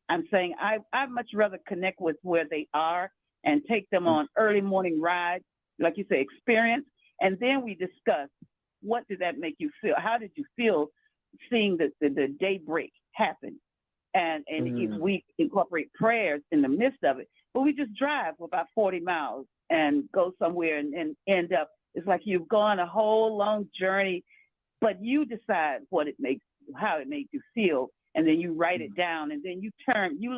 I'm saying I'd much rather connect with where they are and take them on early morning rides, like you say, experience, and then we discuss, what did that make you feel? How did you feel seeing the daybreak happen? And if we incorporate prayers in the midst of it, but we just drive for about 40 miles and go somewhere and end up, it's like you've gone a whole long journey, but you decide how it makes you feel, and then you write it down, and then you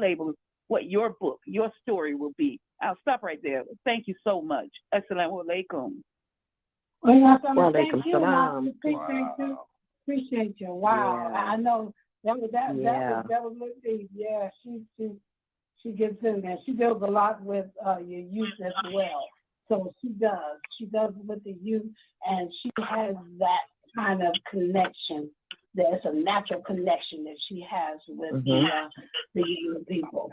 label what your book, your story will be. I'll stop right there. Thank you so much. Assalamu alaikum. Thank you. Appreciate you. Wow. Yeah. I know that was Latifah. Yeah, she gets in there. She deals a lot with your youth as well. So she does. She does with the youth, and she has that kind of connection. There's a natural connection that she has with the young people.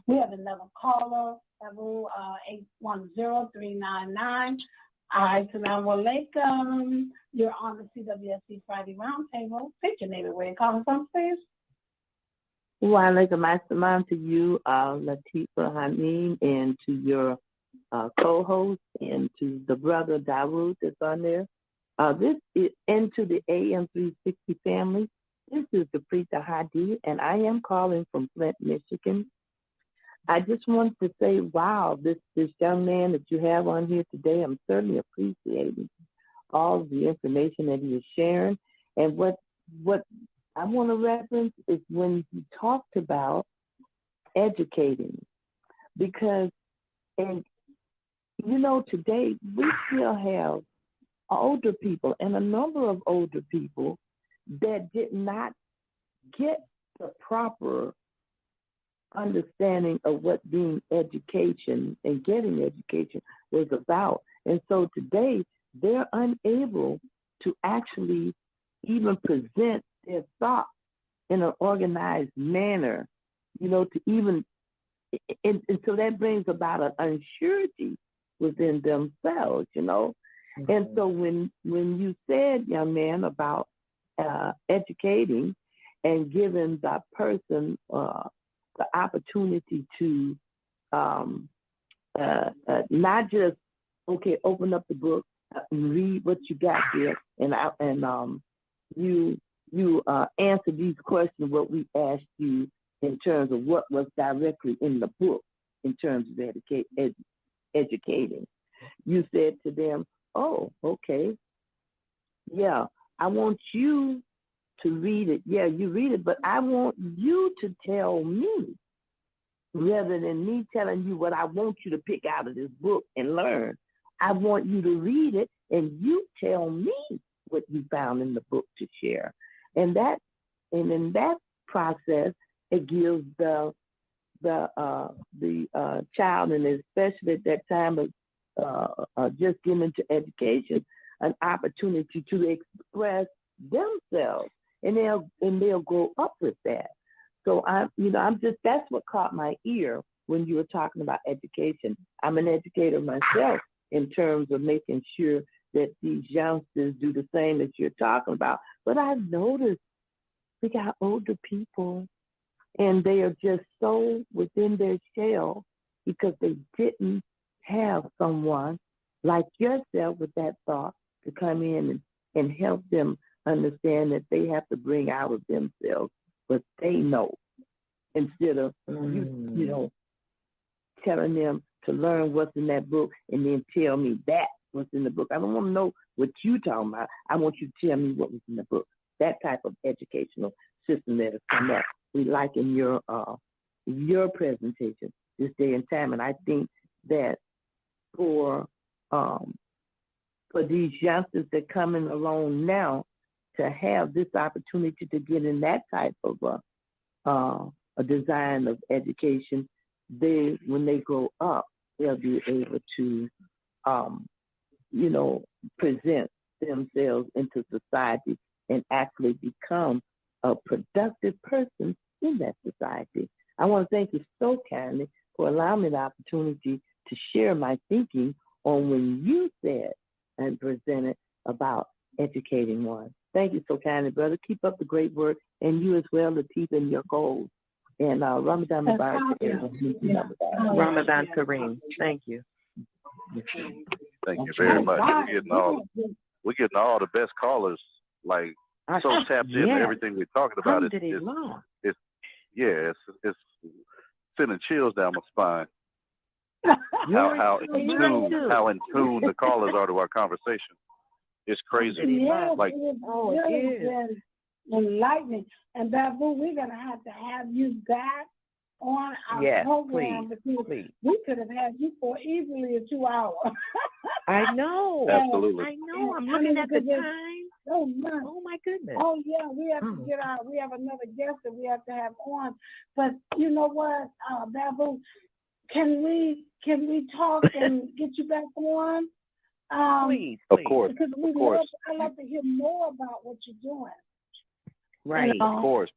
We have another caller, 810-399. Assalamu alaikum. You're on the CWSC Friday Roundtable. State your name and where you're calling from, please. Wa alaikum assalam to you, Latifah Hameen, and to your co-host, and to the brother Dawood that's on there. This is into the AM 360 family. This is the Latifah Hadi, and I am calling from Flint, Michigan. I just wanted to say, wow, this young man that you have on here today, I'm certainly appreciating all of the information that he is sharing. And what I want to reference is when he talked about educating, because, and you know, today we still have older people, and a number of older people that did not get the proper understanding of what being education and getting education was about. And so today they're unable to actually even present their thoughts in an organized manner, you know, to even, and so that brings about an unsurety within themselves, you know. And so when you said, young man, about educating and giving that person the opportunity to not just, okay, open up the book and read what you got there, and you answer these questions, what we asked you in terms of what was directly in the book in terms of educating. You said to them, oh, okay, yeah, I want you to read it. Yeah, you read it, but I want you to tell me, rather than me telling you what I want you to pick out of this book and learn. I want you to read it and you tell me what you found in the book to share. And in that process, it gives the child, and especially at that time of just getting into education, an opportunity to express themselves, and they'll grow up with that. So that's what caught my ear when you were talking about education. I'm an educator myself in terms of making sure that these youngsters do the same that you're talking about. But I've noticed we got older people, and they are just so within their shell because they didn't have someone like yourself with that thought to come in and help them understand that they have to bring out of themselves what they know instead of you know, telling them to learn what's in that book and then tell me that what's in the book. I don't want to know what you're talking about. I want you to tell me what was in the book. That type of educational system that has come up. We like in your presentation this day and time, and I think that for these youngsters that coming along now to have this opportunity to get in that type of a design of education, when they grow up, they'll be able to, you know, present themselves into society and actually become a productive person in that society. I want to thank you so kindly for allowing me the opportunity to share my thinking on when you said and presented about educating one. Thank you so kindly, brother. Keep up the great work, and you as well, Latifah, and your goals. And Ramadan Mubarak. Ramadan Kareem. Thank you. Thank you very much. We're getting all the best callers, like so tapped into everything we're talking about. It's sending chills down my spine. How in tune the callers are to our conversation. It's crazy. Yeah, like it is enlightening. And Babu, we're gonna have to have you back on our program because we could have had you for easily 2 hours. I know. Absolutely. I know. I'm looking at the time. So much. Oh my goodness. Oh yeah, we have to get out. We have another guest that we have to have on. But you know what, Babu, can we talk and get you back on? Please. Of course. Because I'd like to hear more about what you're doing. Right. Of course.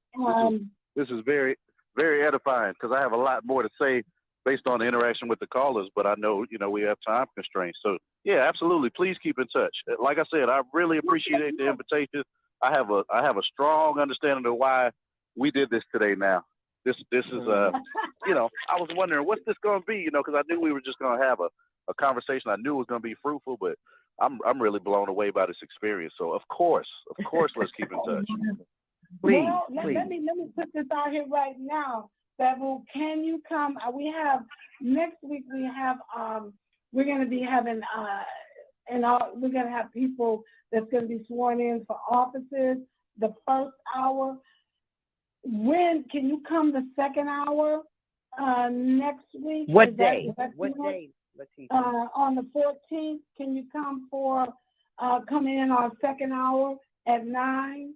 This is very, very edifying because I have a lot more to say based on the interaction with the callers, but I know, we have time constraints. So yeah, absolutely. Please keep in touch. Like I said, I really appreciate the invitation. I have a strong understanding of why we did this today now. This is I was wondering what's this going to be, because I knew we were just going to have a conversation. I knew it was going to be fruitful, but I'm really blown away by this experience. So of course, let's keep in touch. Please, let me put this out here right now. Babu, can you come? We have next week. We have we're going to be having we're going to have people that's going to be sworn in for offices. The first hour. When can you come the second hour next week? What day? What day, Latifah? On the 14th. Can you come come in our second hour at 9?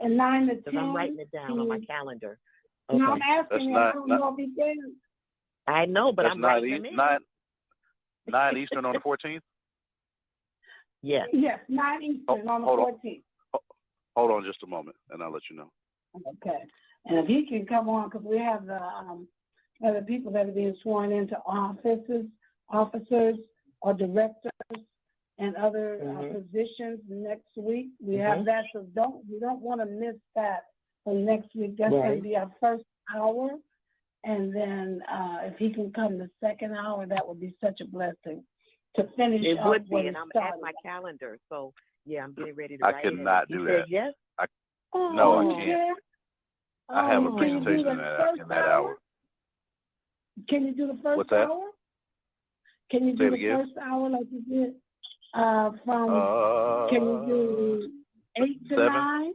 And 9 to 10. Because I'm writing it down on my calendar. Okay. No, I'm asking you. I don't know if you can. I know, but I'm writing it in. 9 Eastern on the 14th? Yes, 9 Eastern on the 14th. Hold on just a moment, and I'll let you know. Okay. And if he can come on, because we have the other people that are being sworn into officers or directors and other positions next week. We have that, so we don't want to miss that for next week. That's going to be our first hour. And then if he can come the second hour, that would be such a blessing to finish it up. It would be, and I'm started. at my calendar. So, yeah, I'm getting ready to write I cannot do that. Yes? No, I can't. I have a presentation in that hour. Can you do the first What's that? hour? Can you do the first hour like you did can you do 8 to 9?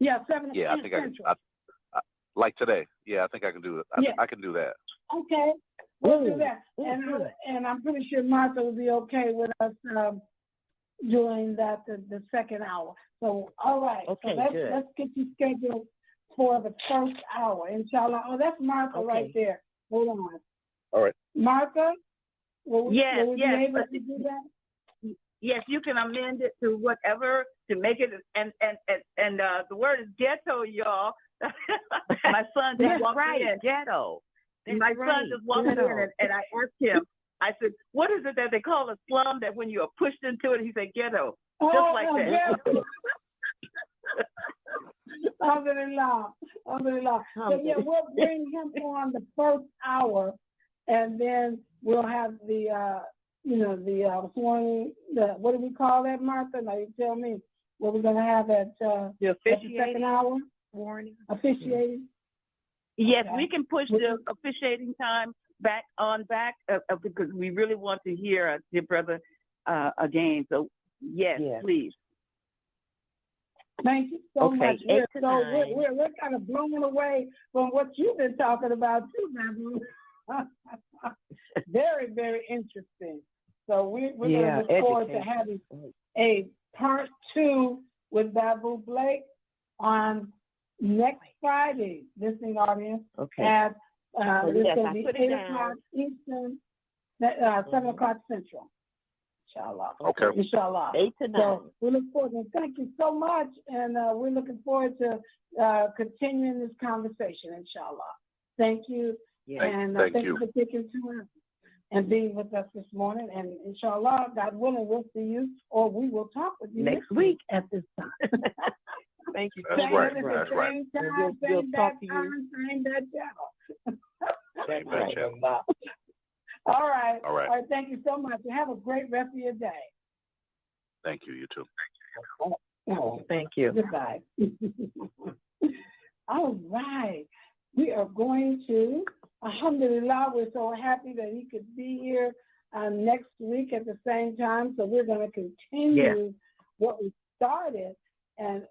Yeah, 7 to 10 I think Central. I like today. Yeah, I think I can do it. I can do that. Okay, we'll do that. And I'm pretty sure Martha will be okay with us doing that the second hour. So, all right. Okay, so let's get you scheduled for the first hour, inshallah. Oh, that's Martha right there. Hold on. All right. Martha, will we be able to do that? Yes, you can amend it to whatever to make it, and the word is ghetto, y'all. My son just walked in. Ghetto. My son just walked in, and I asked him. I said, "What is it that they call a slum? That when you are pushed into it?" He said, "Ghetto." Just like that. Alhamdulillah. So yeah, we'll bring him on the first hour, and then we'll have the what do we call that, Martha? Now you tell me what we're going to have at the second hour? Warning. Officiating? Yes, Okay. we can push the officiating time back because we really want to hear dear brother again. So, yes, please. Thank you so much. We're kind of blown away from what you've been talking about too, Babu. Very, very interesting. So we're going to look forward to having a part 2 with Babu Blake on next Friday, listening audience, at it's going to be 8 o'clock Eastern, 7 o'clock Central. Inshallah. Okay. Inshallah. 8 to 9. So we look forward to thank you so much, and we're looking forward to continuing this conversation, inshallah. Thank you. Yeah. And thank you for taking time and being with us this morning. And inshallah, God willing, we'll see you, or we will talk with you next week at this time. Thank you. That's right. That's right. Same time, same bad time, same bad channel. Same bad channel. All right. All right. All right. Thank you so much. And have a great rest of your day. Thank you. You too. Oh, thank you. Goodbye. All right. We are going to, alhamdulillah, we're so happy that he could be here next week at the same time. So we're going to continue what we started. And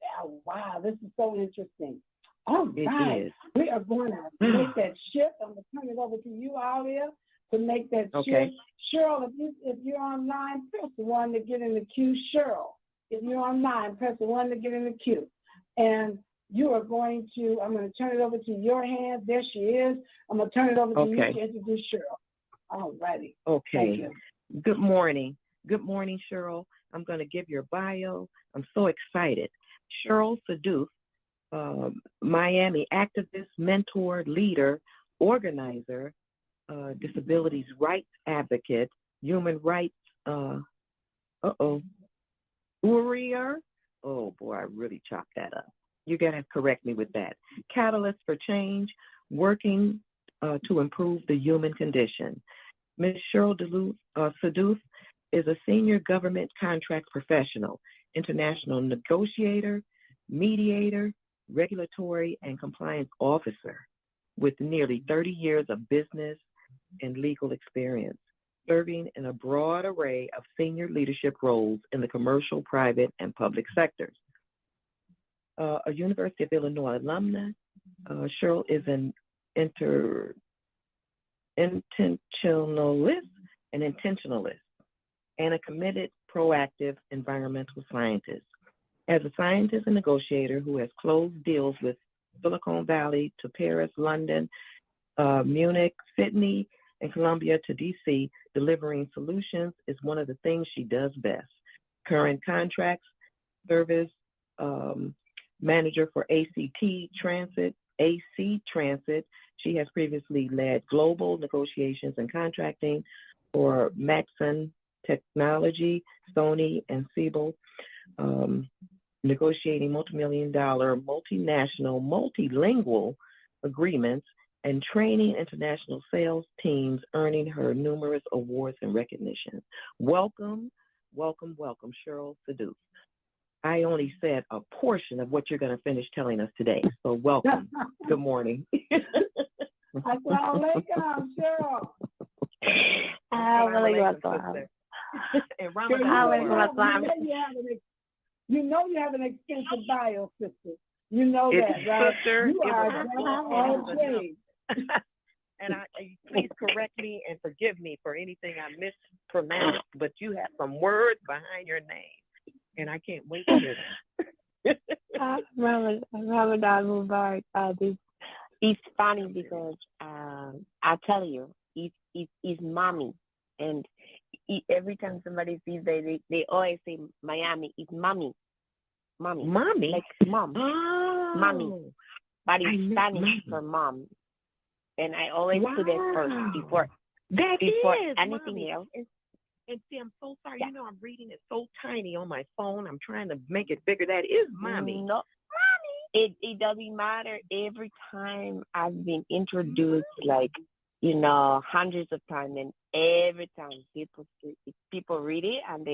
wow, this is so interesting. All right. We are going to make that shift. I'm going to turn it over to you, Alia, to make that shift. Cheryl, if you're online, press the 1 to get in the queue. Cheryl, if you're online, press the 1 to get in the queue. And you are going to, I'm going to turn it over to your hands. There she is. I'm going to turn it over to you to introduce Cheryl. All righty. Okay. Good morning. Good morning, Cheryl. I'm going to give your bio. I'm so excited. Cheryl Saduth, Miami activist, mentor, leader, organizer, disabilities rights advocate, human rights, warrior. Oh boy, I really chopped that up. You got to correct me with that. Catalyst for change, working to improve the human condition. Ms. Cheryl Saduth is a senior government contract professional, international negotiator, mediator, regulatory and compliance officer with nearly 30 years of business and legal experience, serving in a broad array of senior leadership roles in the commercial, private, and public sectors. A University of Illinois alumna, Cheryl is an intentionalist and a committed, proactive environmental scientist. As a scientist and negotiator who has closed deals with Silicon Valley to Paris, London, Munich, Sydney, and Columbia to DC, delivering solutions is one of the things she does best. Current contracts, service manager for AC Transit. She has previously led global negotiations and contracting for Maxon Technology, Sony, and Siebel, negotiating multi-million-dollar, multinational, multilingual agreements and training international sales teams, earning her numerous awards and recognition. Welcome, welcome, welcome, Cheryl Saduth. I only said a portion of what you're going to finish telling us today, so welcome. Good morning. Assalamu alaikum, Cheryl. And you know you have an extensive bio, sister. You know that, right? Sister, you are and please correct me and forgive me for anything I mispronounced, but you have some words behind your name, and I can't wait to hear them. Ramadan Mubarak. It's funny because I tell you, it's mommy, and every time somebody sees that, they always say Miami. It's mommy. Like mom. Oh, mommy. But it's Spanish for mom. And I always put it first before anything mommy. else. And see, I'm so sorry. You know, I'm reading it so tiny on my phone. I'm trying to make it bigger. That is mommy. No, mommy. It doesn't matter. Every time I've been introduced, like hundreds of times, and every time people read it, and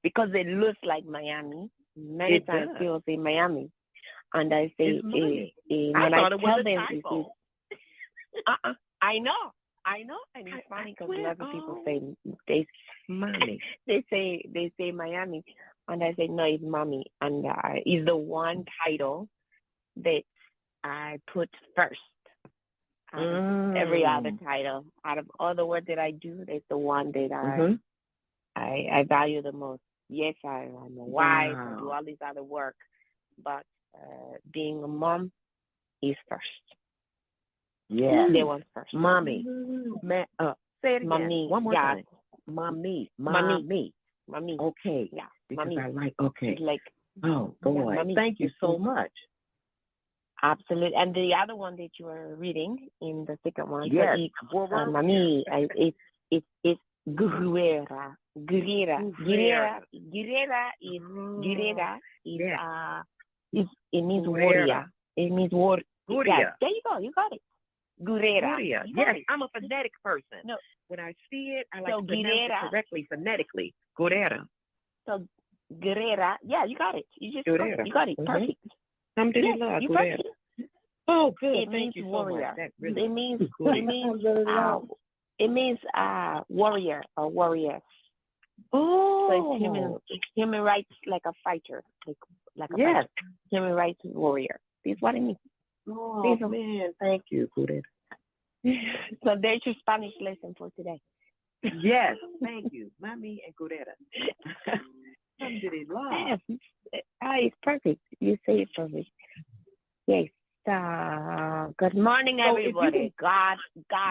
because it looks like Miami, many times people say Miami, and I say when I tell them I know, and it's funny because a lot of people say Miami. they say Miami, and I say no, it's Mommy, and it's the one title that I put first. Every other title, out of all the work that I do, that's the one that I value the most. Yes, I'm a wife, I do all this other work, but being a mom is first. Yeah, they want first. Mommy. Say it again. Mommy, one more time. Mommy. Okay. Yeah. Because Mommy. I like. Okay. It's like. Oh boy! Mommy. Thank you so much. Absolutely. And the other one that you are reading in the second one, yes, Mommy, it's Guerrera. Guerrera is it means warrior. It means war. Yeah, there you go. You got it. Guerrera. Yes, I'm a phonetic person. No. When I see it, I like to pronounce it correctly phonetically. Guerrera. So Guerrera. Yeah, you got it. You got it. Perfect. Alhamdulillah. You got it. Oh, good. It Thank means you warrior. so much. That really it means warrior or warriors. Oh. So it's human rights, like a fighter, like a fighter. Human rights warrior. This is what I mean. Oh man, thank you, Guerrera. So there's your Spanish lesson for today. Yes, thank you, Mommy and Guerrera. Alhamdulillah. Yes, it's perfect. You say it perfect. Yes. Good morning, everybody. God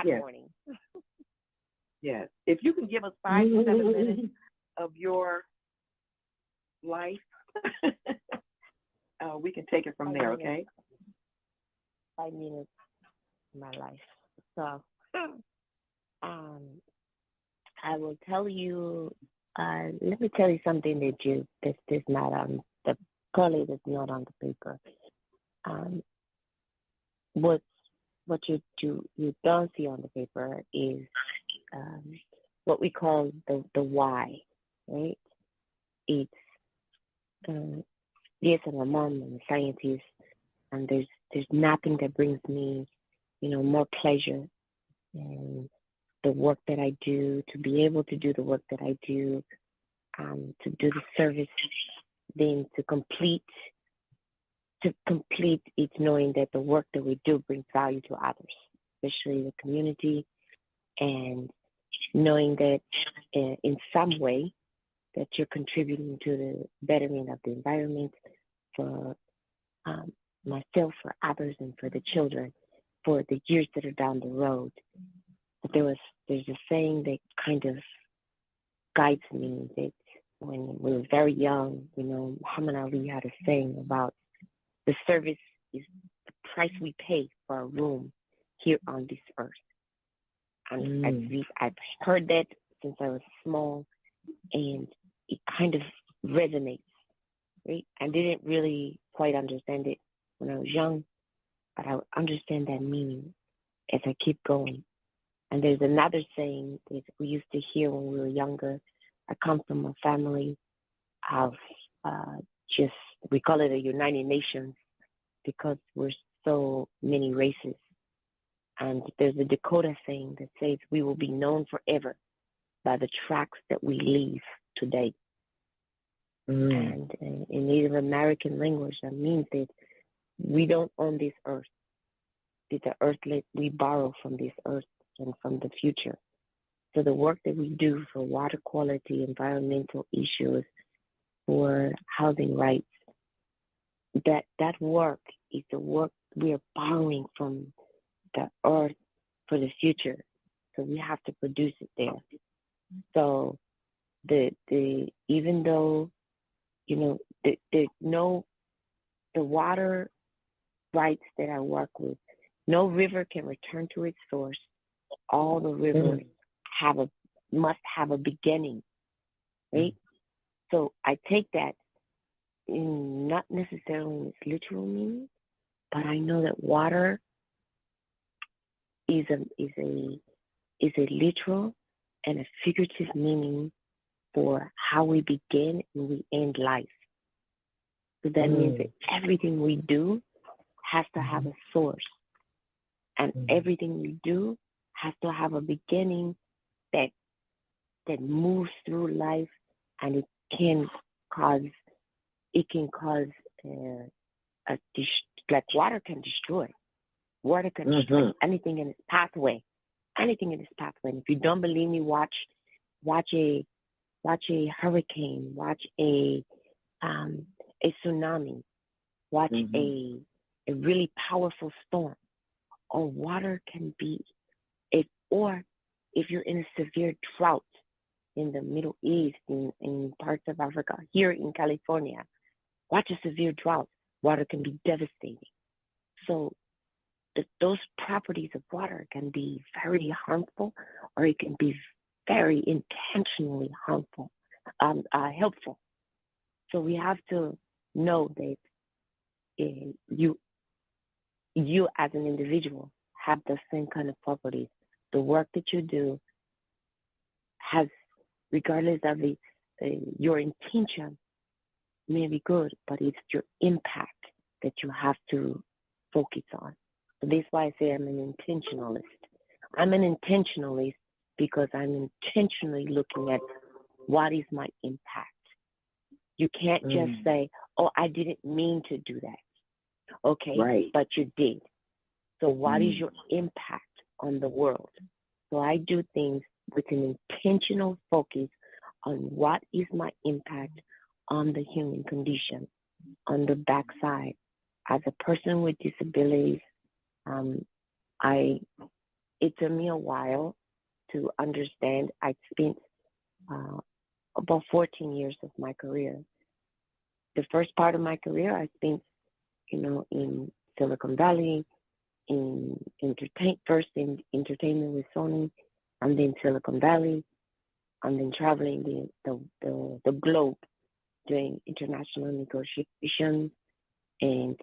morning. Yes. If you can give us 5 to 7 minutes of your life, we can take it from there, okay? 5 minutes of my life. So, I will tell you. Let me tell you something that's not on the color, that's not on the paper. What you don't see on the paper is what we call the why, right? It's yes, I'm a mom, I'm a scientist, and there's nothing that brings me, more pleasure and the work that I do, to be able to do the work that I do, to do the service, then to complete it's knowing that the work that we do brings value to others, especially the community, and knowing that in some way that you're contributing to the betterment of the environment for myself, for others, and for the children, for the years that are down the road. But there's a saying that kind of guides me, that when we were very young, Hameen and Alia had a saying about the service is the price we pay for a room here on this earth. And I've heard that since I was small, and it kind of resonates, right? I didn't really quite understand it when I was young, but I understand that meaning as I keep going. And there's another saying that we used to hear when we were younger. I come from a family of we call it a United Nations, because we're so many races. And there's a Dakota saying that says we will be known forever by the tracks that we leave today. And in Native American language, that means that we don't own this earth. It's the earth that we borrow from this earth and from the future. So the work that we do for water quality, environmental issues, for housing rights, that work is the work we are borrowing from the earth for the future. So we have to produce it there. So even though, the water rights that I work with, no river can return to its source. All the rivers must have a beginning, right? So I take that not necessarily in its literal meaning, but I know that water is a literal and a figurative meaning for how we begin and we end life. So that means that everything we do has to have a source, and everything we do has to have a beginning that moves through life, and it can cause like water can destroy. Water can destroy anything in its pathway. Anything in its pathway. And if you don't believe me, watch a hurricane, watch a tsunami, watch a really powerful storm. Or water can be or if you're in a severe drought in the Middle East, in parts of Africa, here in California, watch a severe drought. Water can be devastating. So those properties of water can be very harmful, or it can be very intentionally helpful. So we have to know that you as an individual have the same kind of properties. The work that you do has, regardless of your intention, may be good, but it's your impact that you have to focus on. So that's why I say I'm an intentionalist. I'm an intentionalist because I'm intentionally looking at what is my impact. You can't just say, oh, I didn't mean to do that. Okay, but you did. So what is your impact on the world? So I do things with an intentional focus on what is my impact on the human condition, on the backside. As a person with disabilities, it took me a while to understand. I spent about 14 years of my career. The first part of my career, I spent, in Silicon Valley, first in entertainment with Sony, and then Silicon Valley, and then traveling the globe doing international negotiations, and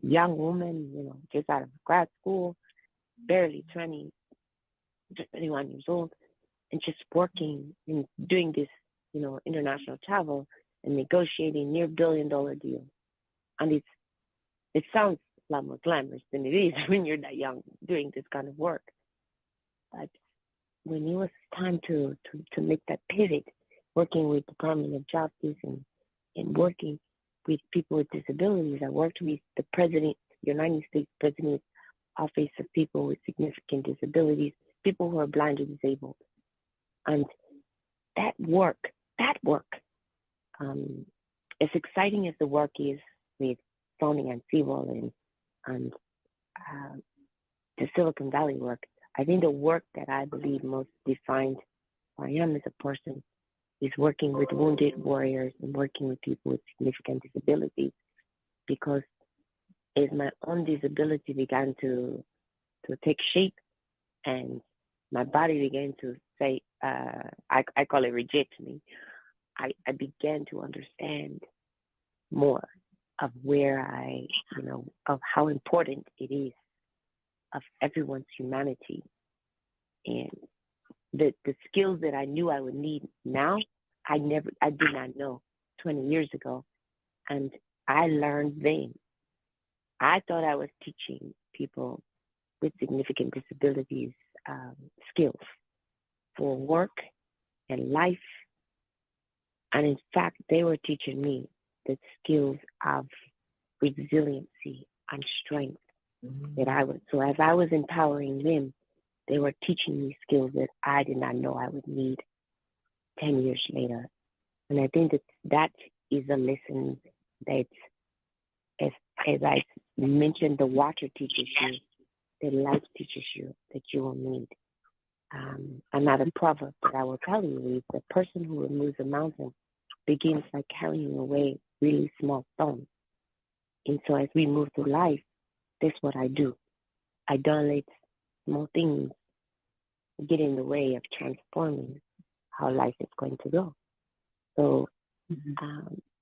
young woman, just out of grad school, barely 21 years old, and just working and doing this, international travel and negotiating near $1 billion deals. And it sounds a lot more glamorous than it is when you're that young doing this kind of work. But when it was time to make that pivot, working with the Department of Justice and working with people with disabilities, I worked with the President, United States President's Office of People with Significant Disabilities, people who are blind or disabled. And that work, as exciting as the work is with Sony and Seawall and the Silicon Valley work, I think the work that I believe most defined who I am as a person is working with wounded warriors and working with people with significant disabilities, because as my own disability began to take shape and my body began to say, I call it reject me, I began to understand more of where of how important it is of everyone's humanity. And the skills that I knew I would need now, I did not know 20 years ago. And I learned then. I thought I was teaching people with significant disabilities skills for work and life. And in fact, they were teaching me the skills of resiliency and strength that I would. So as I was empowering them, they were teaching me skills that I did not know I would need 10 years later. And I think that is a lesson that, as I mentioned, the water teaches you, the life teaches you that you will need. Another proverb that I will tell you is the person who removes a mountain begins by carrying away really small stones. And so as we move through life, that's what I do. I don't let small things get in the way of transforming how life is going to go. So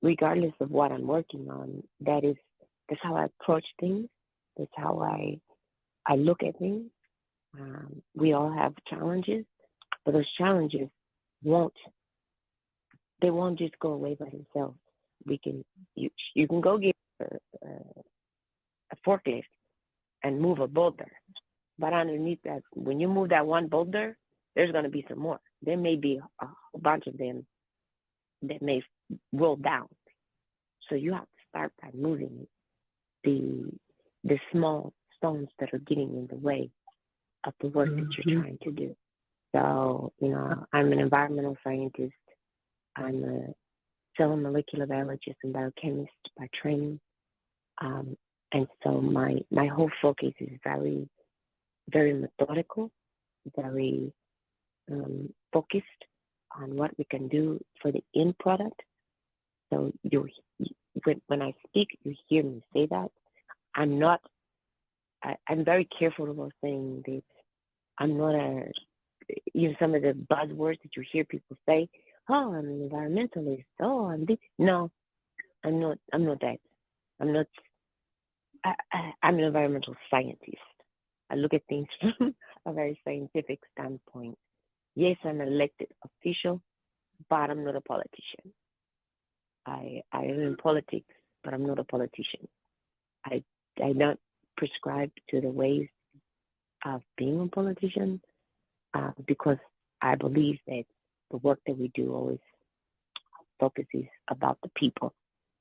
regardless of what I'm working on, that's how I approach things. That's how I look at things. We all have challenges, but those challenges won't just go away by themselves. You can go get a forklift and move a boulder, but underneath that, when you move that one boulder, there's going to be some more. There may be a whole bunch of them that may roll down. So you have to start by moving the small stones that are getting in the way of the work that you're trying to do. So, I'm an environmental scientist. I'm a cell and molecular biologist and biochemist by training. And so my whole focus is very, very methodical, very focused on what we can do for the end product. So when I speak, you hear me say that. I'm very careful about saying that I'm not some of the buzzwords that you hear people say, oh, I'm an environmentalist, oh, I'm this. No, I'm not that. I'm an environmental scientist. I look at things from a very scientific standpoint. Yes, I'm an elected official, but I'm not a politician. I am in politics, but I'm not a politician. I don't prescribe to the ways of being a politician because I believe that the work that we do always focuses about the people.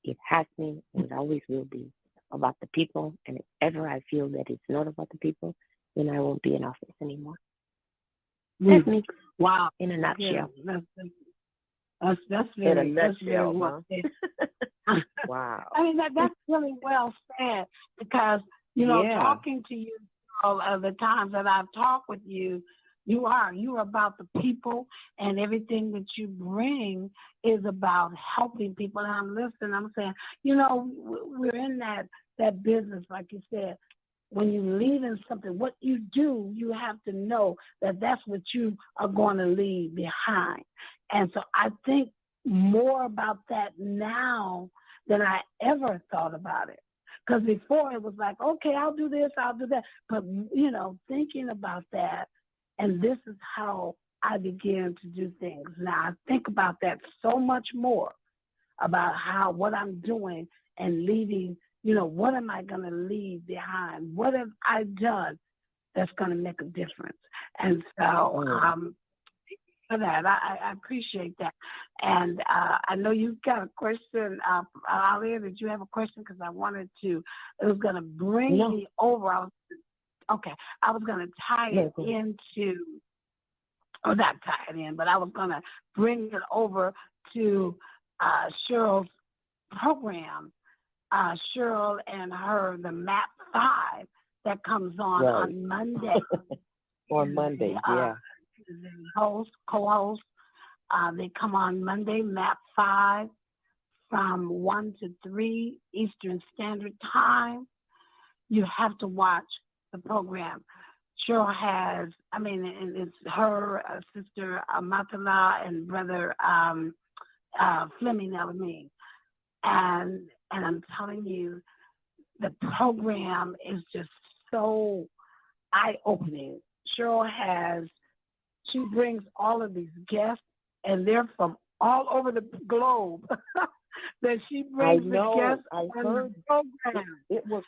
It has been and it always will be about the people. And if ever I feel that it's not about the people, then I won't be in office anymore. That's me. Wow. In a nutshell. Yeah, that's very well said. Wow. I mean, that's really well said because, talking to you all of the times that I've talked with you, you're about the people, and everything that you bring is about helping people. And I'm listening, I'm saying, we're in that business, like you said. When you leave in something, what you do, you have to know that that's what you are going to leave behind. And so I think more about that now than I ever thought about it. Because before it was like, okay, I'll do this, I'll do that. But, thinking about that, and this is how I began to do things. Now I think about that so much more, about what I'm doing and leaving. What am I going to leave behind? What have I done that's going to make a difference? And so for that, I appreciate that. And I know you've got a question. Alia, did you have a question? Because I wanted to, it was going to bring me over. I was going to tie it into, or not tie it in, but I was going to bring it over to Cheryl's program. Cheryl and the MAP 5 that comes on Monday. On Monday, yeah. The co-host, they come on Monday, MAP 5, from 1 to 3 Eastern Standard Time. You have to watch the program. Cheryl has, it's her sister Matala and brother Fleming Elamine. And I'm telling you, the program is just so eye-opening. Cheryl she brings all of these guests, and they're from all over the globe. That she brings the guests on the program. It was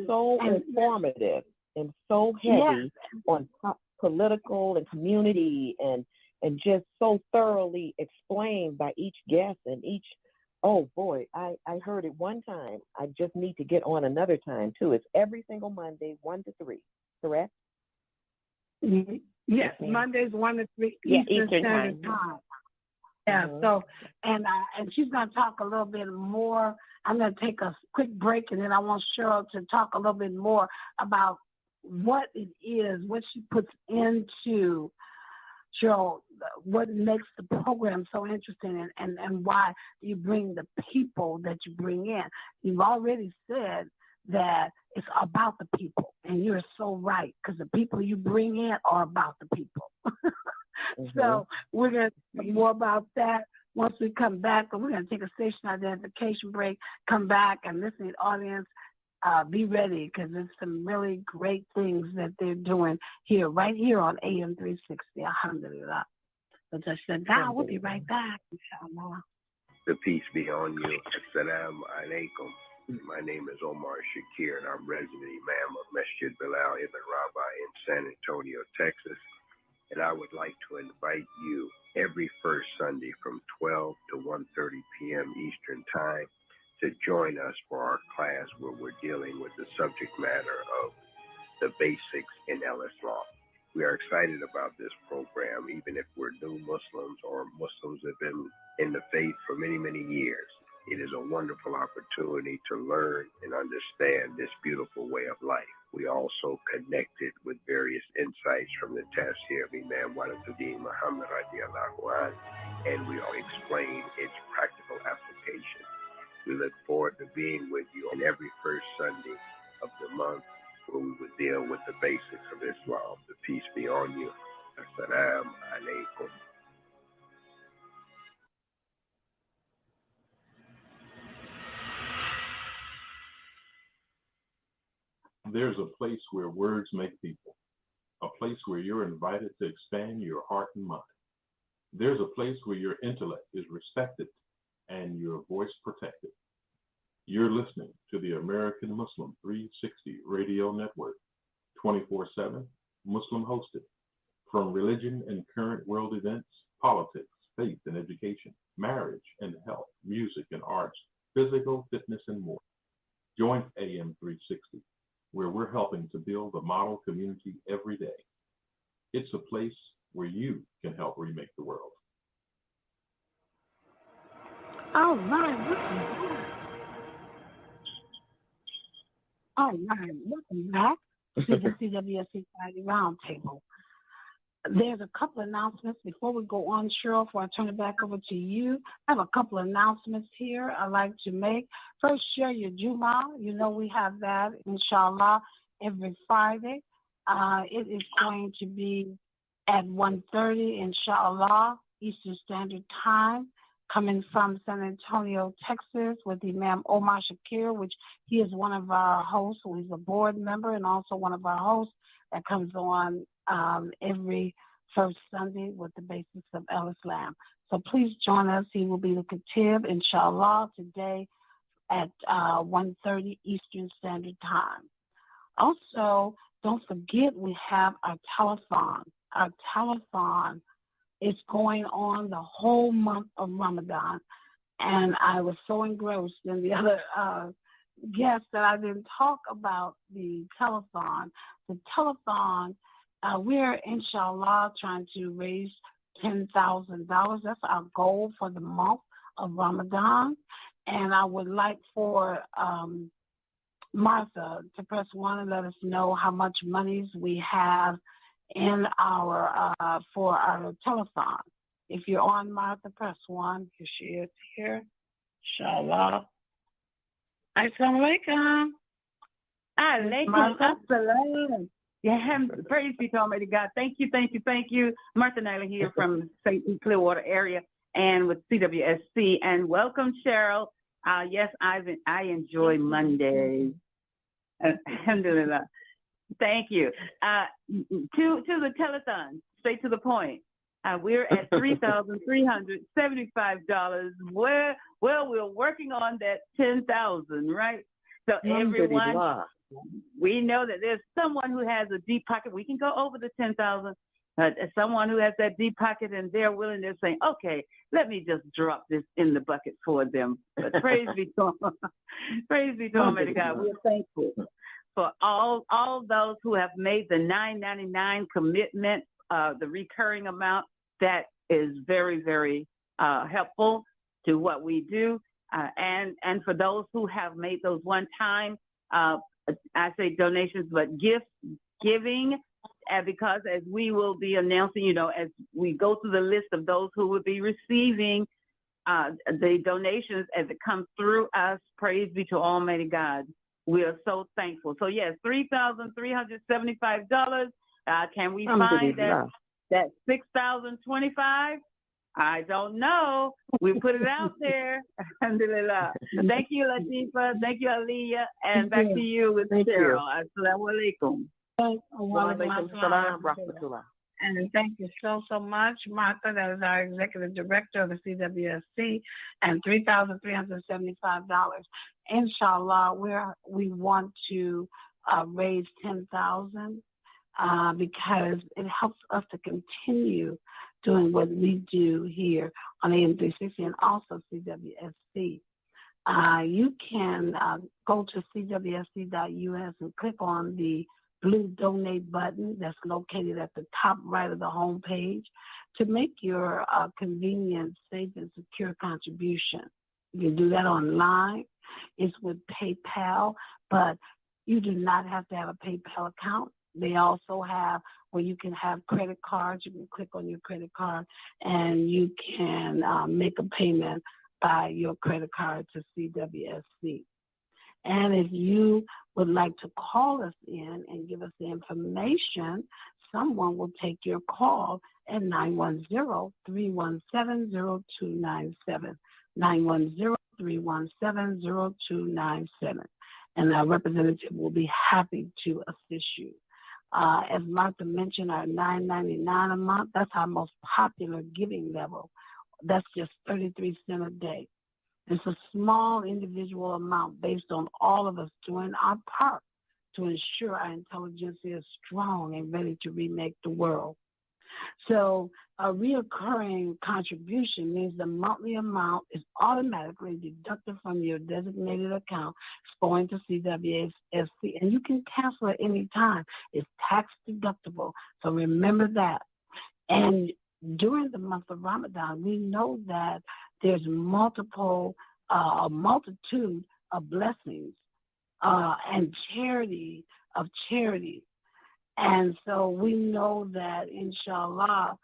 so informative and so heavy on political and community and just so thoroughly explained by each guest and each. Oh boy, I heard it one time. I just need to get on another time too. It's every single Monday, 1 to 3, correct? Mm-hmm. Yes, Mondays 1 to 3 Eastern Standard Time. Yeah. So, and she's going to talk a little bit more. I'm going to take a quick break, and then I want Cheryl to talk a little bit more about what it is, what she puts into. Cheryl, what makes the program so interesting, and why you bring the people that you bring in. You've already said that it's about the people, and you're so right, because the people you bring in are about the people. So we're going to talk more about that once we come back, and we're going to take a station identification break, come back, and listen to the audience. be ready because there's some really great things that they're doing here, right here on AM 360. Alhamdulillah. So just said, God, we'll be right back, inshallah. The peace be on you. Assalamu alaikum. My name is Omar Shakir, and I'm resident imam of Masjid Bilal Ibn Rabah in San Antonio, Texas. And I would like to invite you every first Sunday from 12 to 1:30 p.m. Eastern Time to join us for our class where we're dealing with the subject matter of the basics in Islam. We are excited about this program, even if we're new Muslims or Muslims that have been in the faith for many, many years. It is a wonderful opportunity to learn and understand this beautiful way of life. We also connected with various insights from the tafsir of Imam Latifah Muhammad radiallahu anhu, and we all explain its practical application. We look forward to being with you on every first Sunday of the month, where we would deal with the basics of Islam. The peace be on you. Assalamu alaikum. There's a place where words make people, a place where you're invited to expand your heart and mind. There's a place where your intellect is respected and your voice protected. You're listening to the American Muslim 360 Radio Network, 24/7, Muslim hosted. From religion and current world events, politics, faith and education, marriage and health, music and arts, physical fitness and more. Join AM 360, where we're helping to build a model community every day. It's a place where you can help remake the world. All right, welcome back to the CWSC Friday Roundtable. There's a couple of announcements before we go on, Cheryl, before I turn it back over to you. I have a couple of announcements here I'd like to make. First, share your Juma. You know we have that, inshallah, every Friday. It is going to be at 1:30, inshallah, Eastern Standard Time, coming from San Antonio, Texas, with Imam Omar Shakir, which he is one of our hosts. So he's a board member and also one of our hosts that comes on every first Sunday with the basics of Islam. So please join us. He will be the Khatib, inshallah, today at 1:30 Eastern Standard Time. Also, don't forget we have our telethon. Our telethon is going on the whole month of Ramadan. And I was so engrossed in the other guests that I didn't talk about the telethon. The telethon, we're, inshallah, trying to raise $10,000. That's our goal for the month of Ramadan. And I would like for Martha to press 1 and let us know how much monies we have in our for our telethon. If you're on, Martha, press 1. Here she is here. Inshallah. Assalamu alaikum. Alaikum assalam. Yeah, praise be to Almighty God. Thank you. Martha Nyla here from St. Clearwater area and with CWSC. And welcome, Cheryl. Yes, I enjoy Mondays. Alhamdulillah. Thank you. To the telethon, straight to the point. We're at $3,375. Well, we're working on that 10,000, right? So everyone, we know that there's someone who has a deep pocket. We can go over the 10,000. Someone who has that deep pocket and they're willing to say, okay, let me just drop this in the bucket for them. But praise be to Almighty God. We're thankful for all those who have made the $9.99 commitment, the recurring amount. That is very, very helpful to what we do. And for those who have made those one-time, I say donations, but giving, because as we will be announcing, as we go through the list of those who will be receiving the donations as it comes through us, praise be to Almighty God. We are so thankful. So yes, $3,375. Can we find that $6,025? I don't know. We put it out there. Alhamdulillah. Thank you, Latifah. Thank you, Alia. And back to you with Cheryl. Assalamu alaikum. Wa alaikum salam, rahmatullah. And thank you so much, Martha. That is our executive director of the CWSC, and $3,375. Inshallah, we want to raise $10,000 because it helps us to continue doing what we do here on AM 360 and also CWSC. You can go to CWSC.us and click on the blue donate button that's located at the top right of the home page to make your convenient, safe, and secure contribution. You can do that online. It's with PayPal, but you do not have to have a PayPal account. They also have where you can have credit cards. You can click on your credit card and you can make a payment by your credit card to CWSC. And if you would like to call us in and give us the information, someone will take your call at 910-317-0297, 910-317-0297. And our representative will be happy to assist you. As Martha mentioned, our $9.99 a month, that's our most popular giving level. That's just 33 cents a day. It's a small individual amount based on all of us doing our part to ensure our intelligence is strong and ready to remake the world. So a reoccurring contribution means the monthly amount is automatically deducted from your designated account, going to CWSC, and you can cancel at any time. It's tax deductible, so remember that. And during the month of Ramadan, we know that there's a multitude of blessings and charity. And so we know that, inshallah,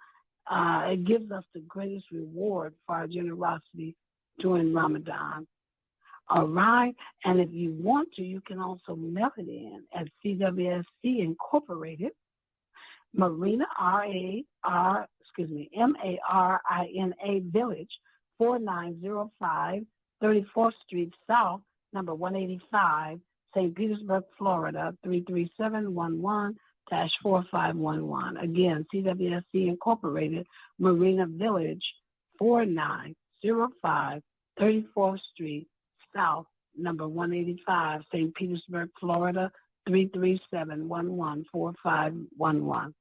it gives us the greatest reward for our generosity during Ramadan. All right? And if you want to, you can also mail it in at CWSC Incorporated, Marina, Marina Village, 4905 34th Street South, number 185, St. Petersburg, Florida, 33711-4511. Again, CWSC Incorporated, Marina Village, 4905 34th Street South, number 185, St. Petersburg, Florida, 33711-4511.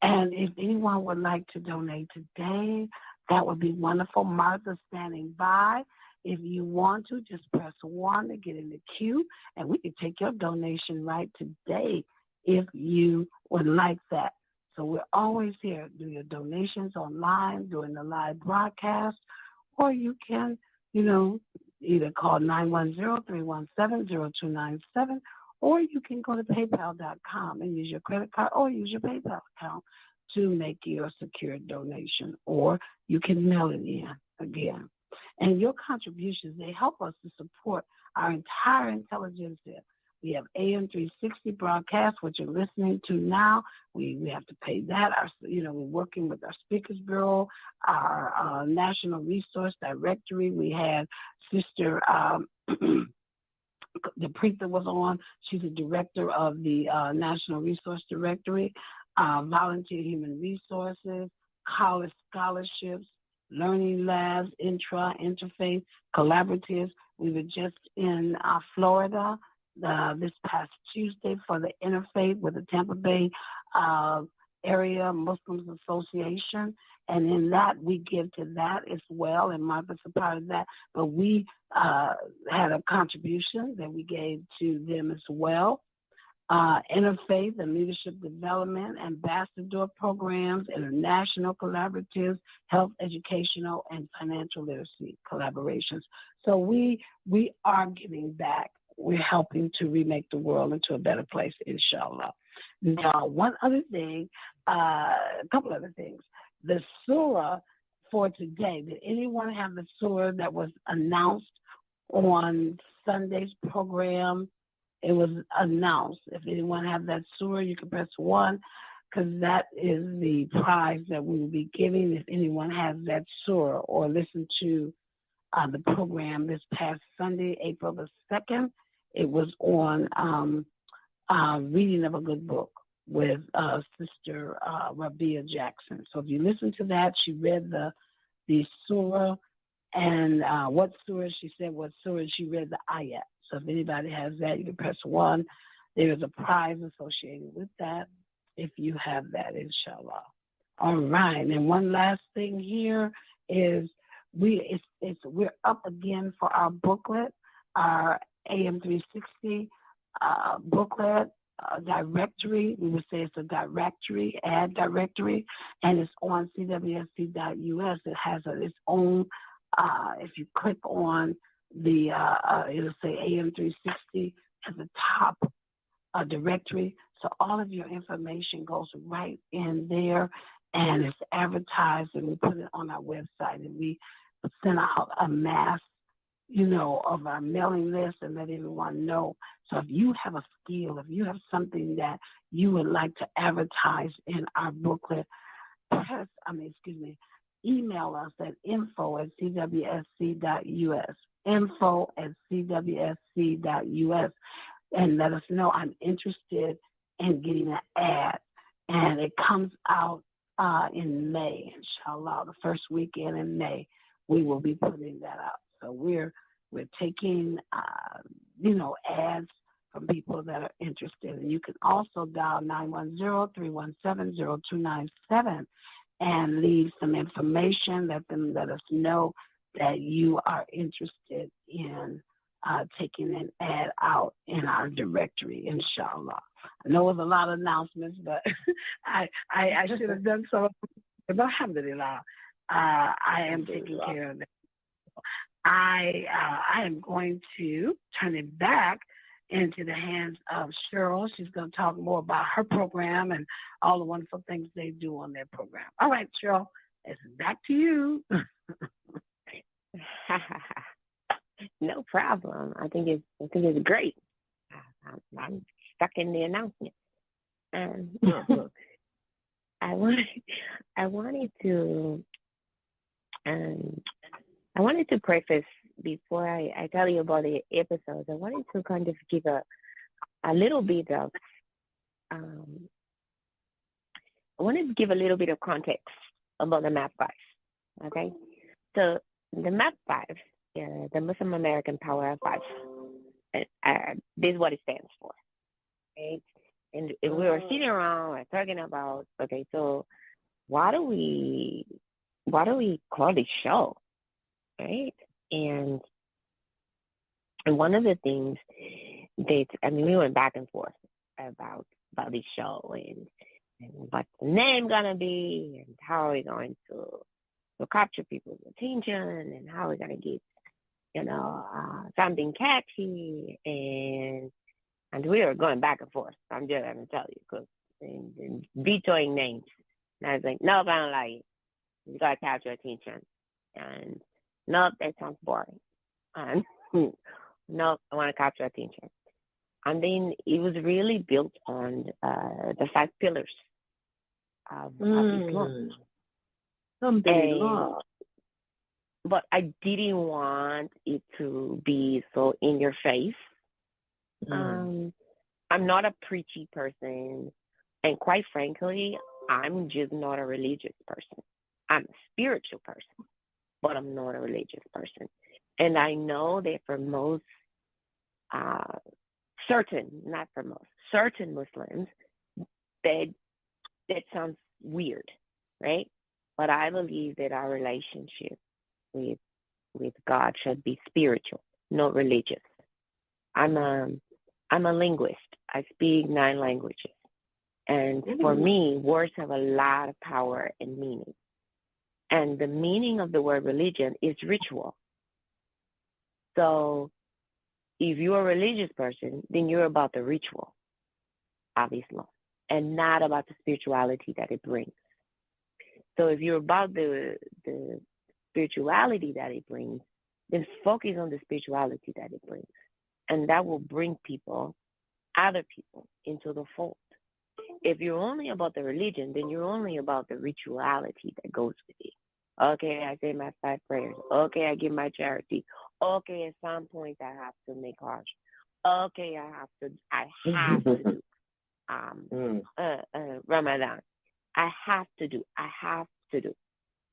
And if anyone would like to donate today, that would be wonderful. Martha's standing by. If you want to, just press 1 to get in the queue, and we can take your donation right today if you would like that. So we're always here. Do your donations online during the live broadcast, or you can, either call 910-317-0297, or you can go to PayPal.com and use your credit card or use your PayPal account to make your secure donation, or you can mail it in again. And your contributions, they help us to support our entire intelligentsia. We have AM 360 broadcast, which you're listening to now. We have to pay that. We're working with our Speakers Bureau, our National Resource Directory. We had Sister the Preetha was on. She's the director of the National Resource Directory, Volunteer Human Resources, college scholarships, learning labs, interfaith, collaboratives. We were just in Florida this past Tuesday for the interfaith with the Tampa Bay Area Muslims Association. And in that, we give to that as well, and Martha's a part of that. But we had a contribution that we gave to them as well. Interfaith and leadership development, ambassador programs, international collaboratives, health, educational, and financial literacy collaborations. So we are giving back. We're helping to remake the world into a better place, inshallah. Now, one other thing, a couple other things. The surah for today, did anyone have the surah that was announced on Sunday's program? It was announced. If anyone have that surah, you can press 1. because that is the prize that we will be giving if anyone has that surah or listened to the program this past Sunday, April the 2nd. It was on reading of a good book with Sister Rabia Jackson. So if you listen to that, she read the surah, and what surah she said, what surah she read the ayat. So if anybody has that, you can press 1. There is a prize associated with that if you have that, inshallah. All right, and one last thing here is we're up again for our booklet, our AM 360 booklet directory. We would say it's a directory, ad directory, and it's on CWSC.us. It has its own. If you click on the, it'll say AM 360 at the top directory. So all of your information goes right in there, and it's advertised, and we put it on our website, and we send out a mass, of our mailing list and let everyone know. So if you have a skill, if you have something that you would like to advertise in our booklet, email us at info@cwsc.us, info@cwsc.us, and let us know I'm interested in getting an ad. And it comes out in May, inshallah, the first weekend in May, we will be putting that out. So we're taking, ads from people that are interested. And you can also dial 910-317-0297 and leave some information. Let us know that you are interested in taking an ad out in our directory, inshallah. I know it was a lot of announcements, but I should have done some. But alhamdulillah, I am taking care of it. I am going to turn it back into the hands of Cheryl. She's going to talk more about her program and all the wonderful things they do on their program. All right, Cheryl, it's back to you. No problem. I think it's great. I'm stuck in the announcement. I wanted to preface before I tell you about the episodes. I wanted to kind of give a little bit of context about the MAP 5. Okay, so the MAP 5, the Muslim American Power of 5. This is what it stands for, right? And we were sitting around and talking about, okay, so why do we call this show, right? And one of the things that, we went back and forth about this show and what's the name gonna be and how are we going to capture people's attention and how we're gonna get, something catchy, and we were going back and forth. I'm just gonna tell you, because and vetoing names. And I was like, nope, I don't like it. You gotta capture attention. And nope, that sounds boring. And nope, I want to capture attention. And then it was really built on the 5 pillars of Islam. But I didn't want it to be so in your face. I'm not a preachy person, and quite frankly, I'm just not a religious person. I'm a spiritual person, but I'm not a religious person. And I know that for most, certain Muslims, that sounds weird, right? But I believe that our relationship with God should be spiritual, not religious. I'm a linguist. I speak 9 languages. And for me, words have a lot of power and meaning. And the meaning of the word religion is ritual. So if you're a religious person, then you're about the ritual of Islam and not about the spirituality that it brings. So if you're about the spirituality that it brings, then focus on the spirituality that it brings. And that will bring other people into the fold. if you're only about the religion, then you're only about the rituality that goes with it. Okay, I say my 5 prayers. Okay, I give my charity. Okay, at some point I have to make Hajj. Okay, I have to do Ramadan. I have to do.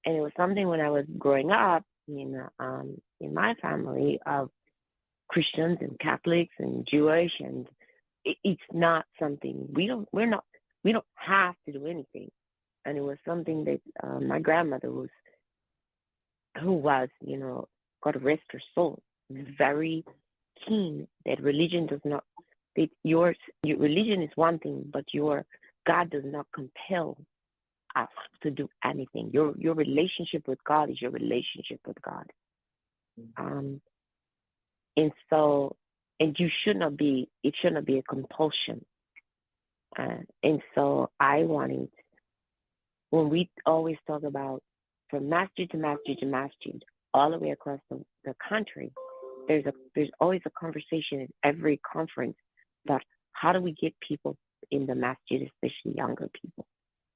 And it was something when I was growing up in my family of Christians and Catholics and Jewish, and it's not something we don't have to do anything. And it was something that my grandmother who was, God rest her soul, very keen that religion does not, that your religion is one thing, but your God does not compel us to do anything. Your relationship with God is your relationship with God. And so, and it should not be a compulsion. And so I wanted, when we always talk about from masjid to masjid to masjid, all the way across the country, there's always a conversation at every conference about how do we get people in the masjid, especially younger people.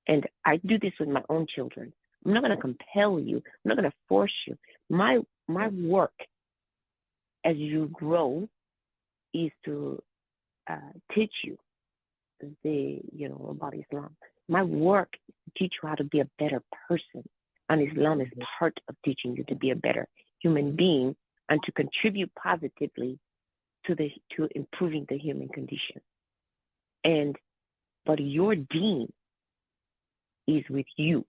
And I do this with my own children. I'm not going to compel you. I'm not going to force you. My work as you grow is to teach you about Islam. My work is to teach you how to be a better person. And Islam is part of teaching you to be a better human being and to contribute positively to improving the human condition. But your deen is with you.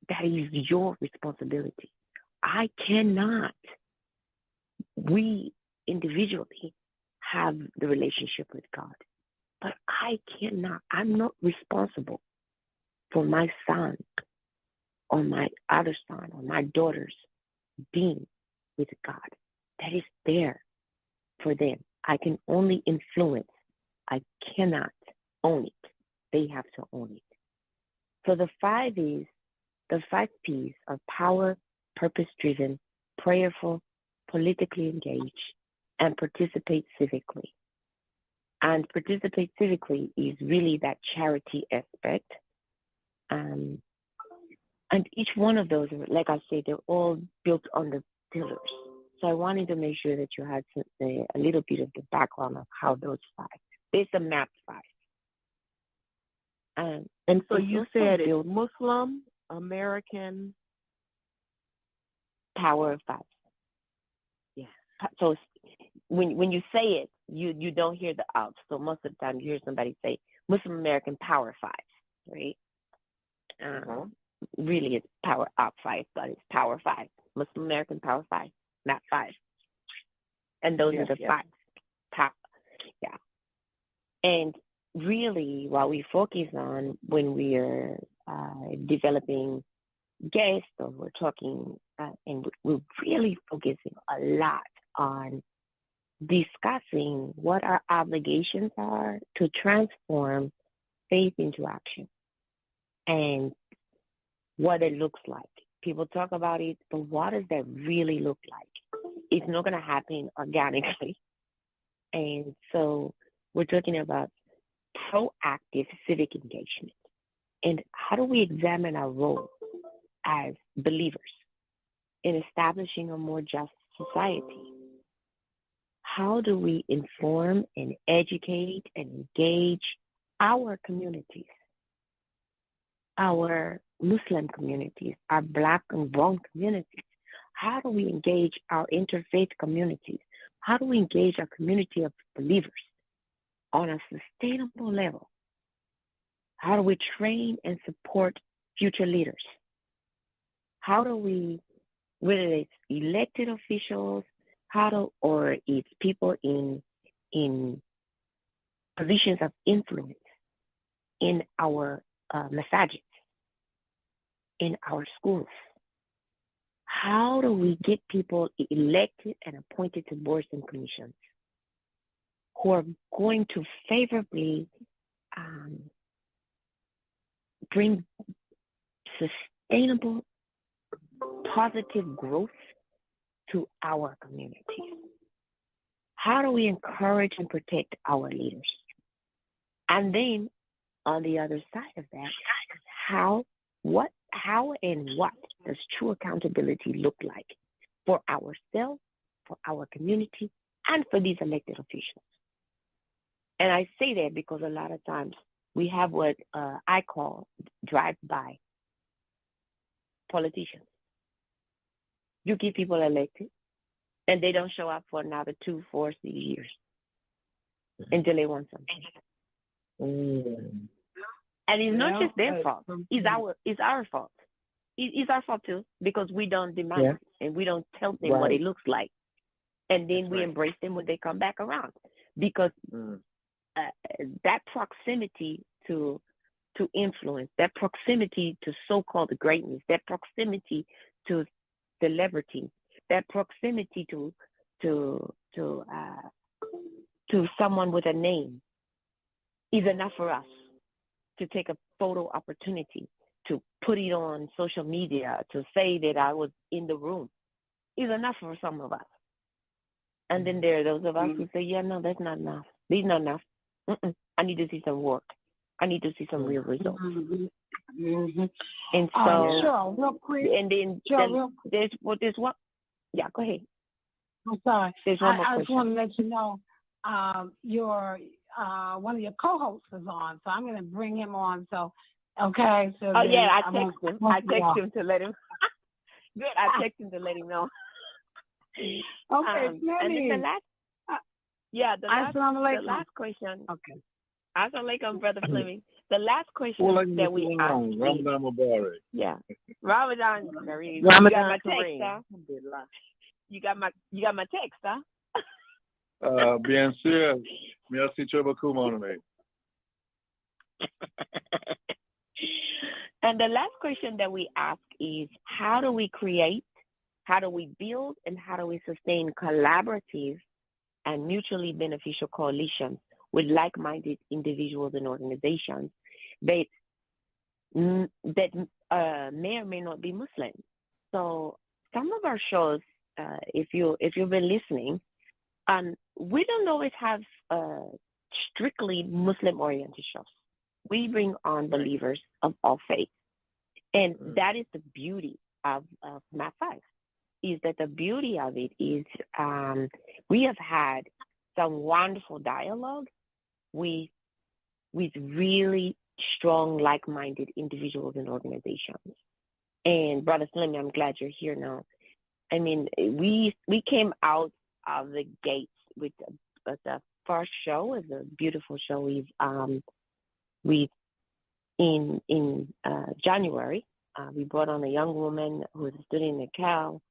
That is your responsibility. I cannot. We individually have the relationship with God, but I cannot. I'm not responsible for my son or my other son or my daughter's being with God. That is there for them. I can only influence. I cannot own it. They have to own it. So the 5 P's are power, purpose-driven, prayerful, politically engaged, and participate civically. And participate civically is really that charity aspect. And each one of those, like I said, they're all built on the pillars. So I wanted to make sure that you had a little bit of the background of how those 5. There's a map 5. And so you said it's Muslim, American, power of 5. Yeah. So when you say it, you don't hear the out. So most of the time you hear somebody say Muslim American power 5, right? Really it's power up 5, but it's power 5. Muslim American power 5, not 5. And those are the 5. Yeah. And really, what we focus on when we are developing guests or we're talking, and we're really focusing a lot on discussing what our obligations are to transform faith into action and what it looks like. People talk about it, but what does that really look like? It's not going to happen organically. And so we're talking about proactive civic engagement. And how do we examine our role as believers in establishing a more just society? How do we inform and educate and engage our communities, our Muslim communities, our Black and Brown communities? How do we engage our interfaith communities? How do we engage our community of believers on a sustainable level? How do we train and support future leaders? How do we, whether it's elected officials, or it's people in positions of influence in our masajids, in our schools? How do we get people elected and appointed to boards and commissions who are going to favorably bring sustainable, positive growth to our communities? How do we encourage and protect our leaders? And then on the other side of that, how and what does true accountability look like for ourselves, for our community, and for these elected officials? And I say that because a lot of times we have what I call drive-by politicians. You get people elected, and they don't show up for another 2, 4, 6 years until they want something. And it's not just their fault. It's our fault. It's our fault too, because we don't demand and we don't tell them what it looks like, and then we embrace them when they come back around, because that proximity to influence, that proximity to so-called greatness, that proximity to celebrity, that proximity to someone with a name is enough for us to take a photo opportunity, to put it on social media, to say that I was in the room, is enough for some of us. And then there are those of us who say, yeah, no, that's not enough. These not enough. I need to see some work. I need to see some real results. And so, sure, real quick. And then there's one. Yeah, go ahead. I'm sorry. There's one more I question. just want to let you know, your one of your co-hosts is on, so I'm going to bring him on. So, okay. So I text him. I text him to let him. Good. I text him to let him know. Okay. And then the last. The last question. Okay. Assalamualaikum, Brother Fleming. The last question that we asked. Ramadan Mubarak. Yeah. Ramadan. You got my text, huh? You got my text, huh? Bien sûr. Merci beaucoup, mon ami. And the last question that we ask is, how do we create, how do we build, and how do we sustain collaborative and mutually beneficial coalitions with like-minded individuals and organizations that may or may not be Muslim? So some of our shows, if you've been listening, we don't always have strictly Muslim-oriented shows. We bring on believers of all faiths, and that is the beauty of Matt 5. Is that the beauty of it is we have had some wonderful dialogue with really strong, like-minded individuals and organizations. And Brother Slim, I'm glad you're here now. I mean, we came out of the gates with the first show. Is a beautiful show. In January, we brought on a young woman who is a student in Cal,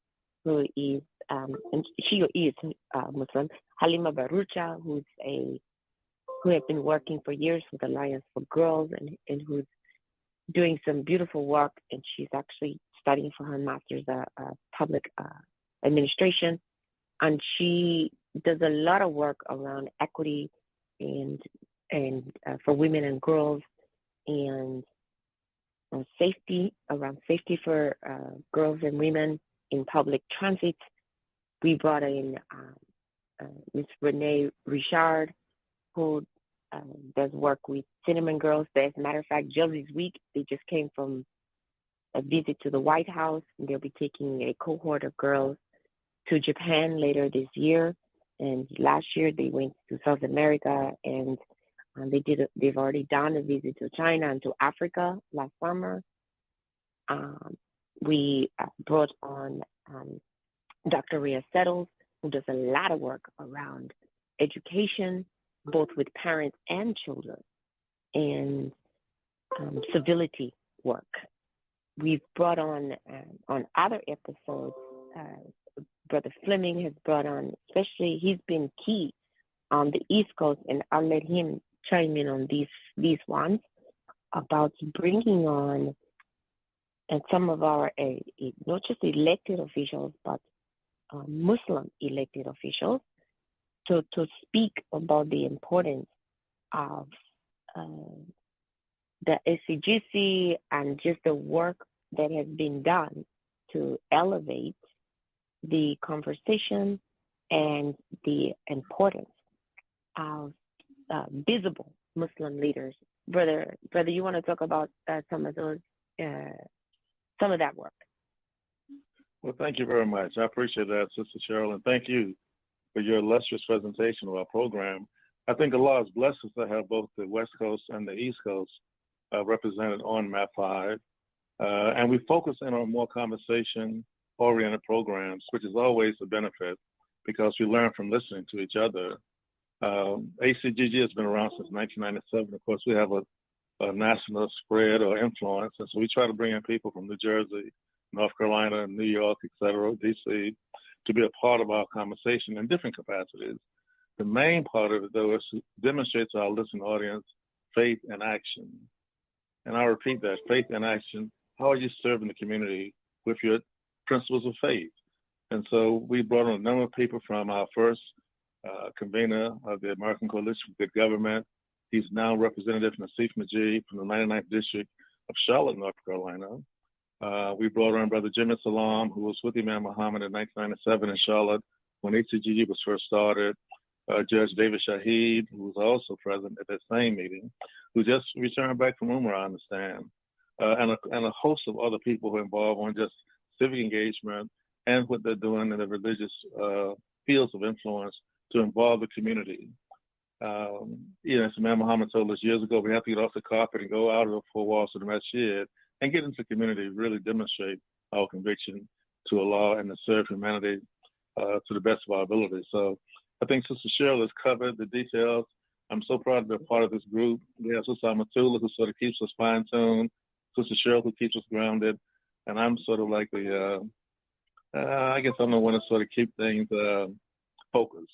who is and she is Muslim, Halima Barucha, who has been working for years with Alliance for Girls and who's doing some beautiful work, and she's actually studying for her master's public administration, and she does a lot of work around equity and for women and girls, and safety for girls and women in public transit. We brought in Ms. Renee Richard, who does work with Cinnamon Girls. As a matter of fact, just this week, they just came from a visit to the White House, and they'll be taking a cohort of girls to Japan later this year. And last year, they went to South America, and they've already done a visit to China and to Africa last summer. We brought on Dr. Rhea Settles, who does a lot of work around education, both with parents and children, and civility work. We've brought on other episodes, Brother Fleming has brought on, especially he's been key on the East Coast, and I'll let him chime in on these ones, about bringing on and some of our not just elected officials, but Muslim elected officials to speak about the importance of the SCGC and just the work that has been done to elevate the conversation and the importance of visible Muslim leaders brother, you want to talk about some of that work? Well, thank you very much. I appreciate that, Sister Cheryl, and thank you for your illustrious presentation of our program. I think Allah has blessed us to have both the West Coast and the East Coast represented on MAP 5. And we focus in on more conversation-oriented programs, which is always a benefit because we learn from listening to each other. ACGG has been around since 1997. Of course, we have a national spread or influence, and so we try to bring in people from New Jersey, North Carolina, New York, et cetera, DC, to be a part of our conversation in different capacities. The main part of it, though, is to demonstrate to our listening audience faith and action. And I repeat that, faith and action. How are you serving the community with your principles of faith? And so we brought on a number of people from our first convener of the American Coalition for Good Government. He's now Representative Nassif Majid from the 99th District of Charlotte, North Carolina. We brought on Brother Jimmy Salam, who was with Imam Muhammad in 1997 in Charlotte when ACGG was first started. Judge David Shaheed, who was also present at that same meeting, who just returned back from Umrah, I understand, and a host of other people who are involved on just civic engagement and what they're doing in the religious fields of influence to involve the community. As Imam Muhammad told us years ago, we have to get off the carpet and go out of the four walls of the masjid and get into the community, really demonstrate our conviction to Allah and to serve humanity to the best of our ability. So I think Sister Cheryl has covered the details. I'm so proud to be a part of this group. We have Sister Amatullah, who sort of keeps us fine-tuned, Sister Cheryl, who keeps us grounded, and I'm sort of like the, I guess I'm the one to sort of keep things focused.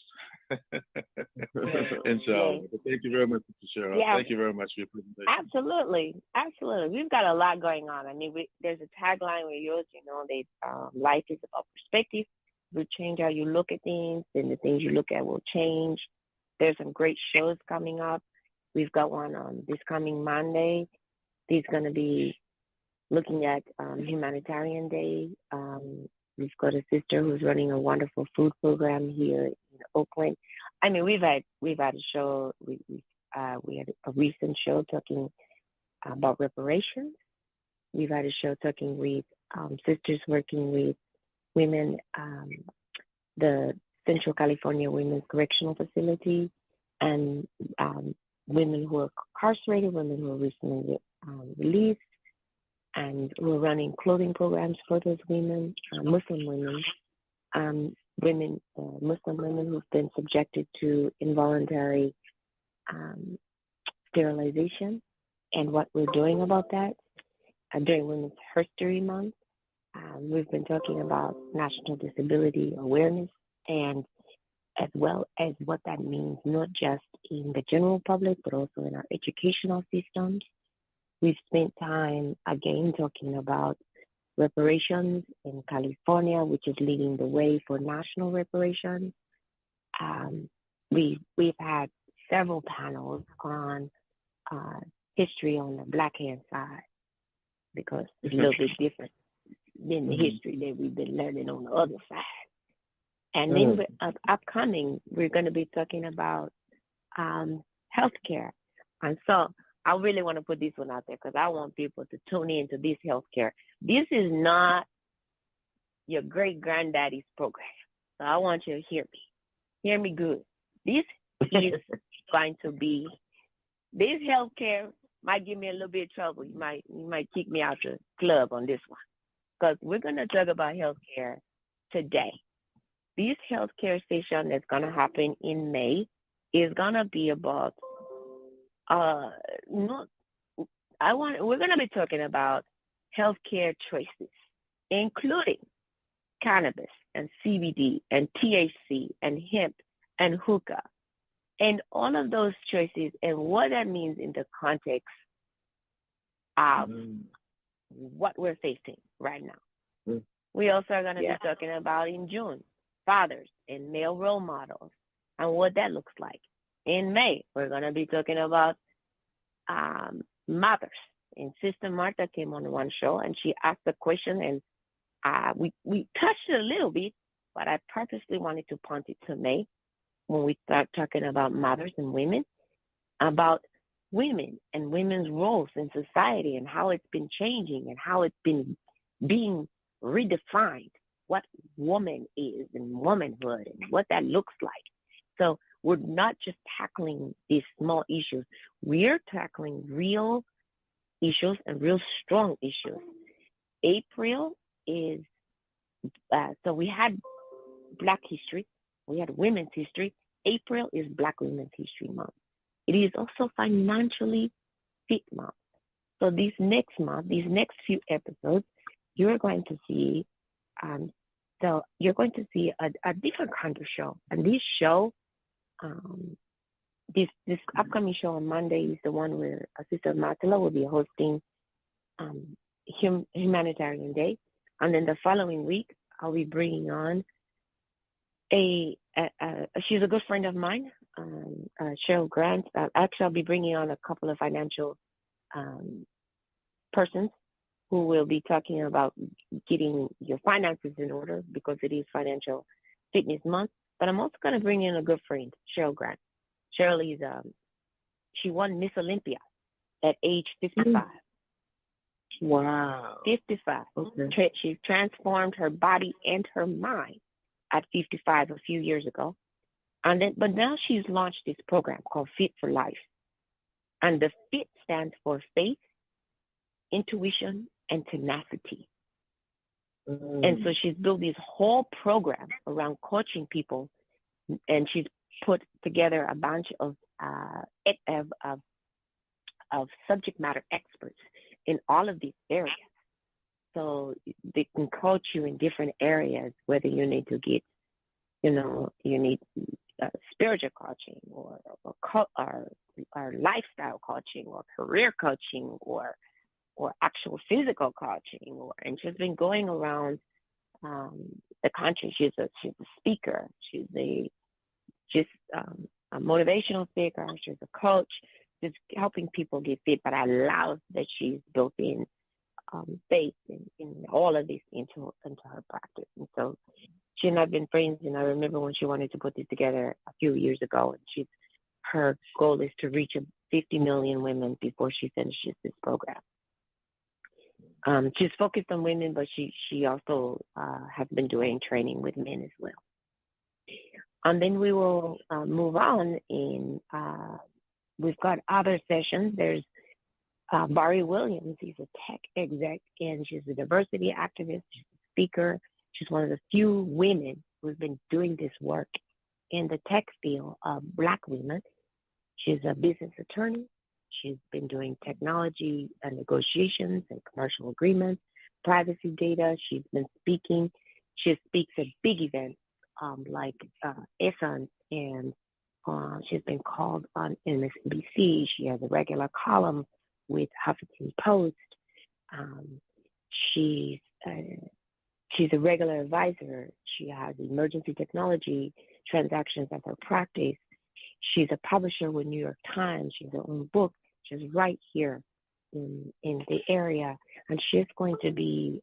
Inshallah. But thank you very much, Sister Cheryl. Yeah. Thank you very much for your presentation. Absolutely. We've got a lot going on. I mean, there's a tagline we use, life is about perspective. Will change how you look at things, and the things you look at will change. There's some great shows coming up. We've got one on this coming Monday. He's going to be looking at Humanitarian Day. We've got a sister who's running a wonderful food program here in Oakland. I mean, we've had a show. We had a recent show talking about reparations. We've had a show talking with sisters working with women, the Central California Women's Correctional Facility, and women who are incarcerated, women who are recently released, and who are running clothing programs for those women, Muslim women, Muslim women who've been subjected to involuntary sterilization, and what we're doing about that during Women's History Month. We've been talking about National Disability Awareness, and as well as what that means, not just in the general public, but also in our educational systems. We've spent time, again, talking about reparations in California, which is leading the way for national reparations. We've had several panels on history on the Black hand side, because it's a little bit different than the history that we've been learning on the other side. And then upcoming, we're going to be talking about healthcare. And so I really want to put this one out there because I want people to tune into this healthcare. This is not your great granddaddy's program. So I want you to hear me. Hear me good. This is going to be, this healthcare might give me a little bit of trouble. You might kick me out the club on this one, because we're going to talk about healthcare today. This healthcare session that's going to happen in May is going to be about we're going to be talking about healthcare choices, including cannabis and CBD and THC and hemp and hookah, and all of those choices and what that means in the context of what we're facing right now. We also are going to be talking about in June, fathers and male role models and what that looks like. In May, we're going to be talking about mothers. And Sister Martha came on one show and she asked a question, and we touched it a little bit, but I purposely wanted to punt it to May when we start talking about mothers and women, about women and women's roles in society and how it's been changing and how it's been being redefined, what woman is and womanhood and what that looks like. So we're not just tackling these small issues. We're tackling real issues and real strong issues. April is, so we had Black history, we had women's history. April is Black Women's History Month. It is also Financially Fit Month. So this next month, these next few episodes, you're going to see, so you're going to see a different kind of show. And this show, this upcoming show on Monday is the one where Sister Matala will be hosting Humanitarian Day. And then the following week, I'll be bringing on she's a good friend of mine, Cheryl Grant. Actually, I'll be bringing on a couple of financial persons who will be talking about getting your finances in order because it is Financial Fitness Month. But I'm also going to bring in a good friend, Cheryl Grant. Cheryl is, she won Miss Olympia at age 55. Wow. 55. Okay. She transformed her body and her mind at 55 a few years ago. But now she's launched this program called Fit for Life. And the FIT stands for faith, intuition, and tenacity. And so she's built this whole program around coaching people, and she's put together a bunch of subject matter experts in all of these areas. So they can coach you in different areas, whether you need to get, you need spiritual coaching or lifestyle coaching or career coaching or actual physical coaching, and she's been going around the country. She's a speaker. She's a motivational speaker. She's a coach. Just helping people get fit. But I love that she's built in faith in all of this into her practice. And so she and I've been friends, and I remember when she wanted to put this together a few years ago, and her goal is to reach 50 million women before she finishes this program. She's focused on women, but she also has been doing training with men as well. And then we will move on in, we've got other sessions. There's Barry Williams. He's a tech exec, and she's a diversity activist. She's a speaker. She's one of the few women who's been doing this work in the tech field of Black women. She's a business attorney. She's been doing technology and negotiations and commercial agreements, privacy data. She's been speaking. She speaks at big events like Essence, and she's been called on MSNBC. She has a regular column with Huffington Post. She's a regular advisor. She has emergency technology transactions as her practice. She's a publisher with New York Times. She has her own book. She's right here in the area, and she's going to be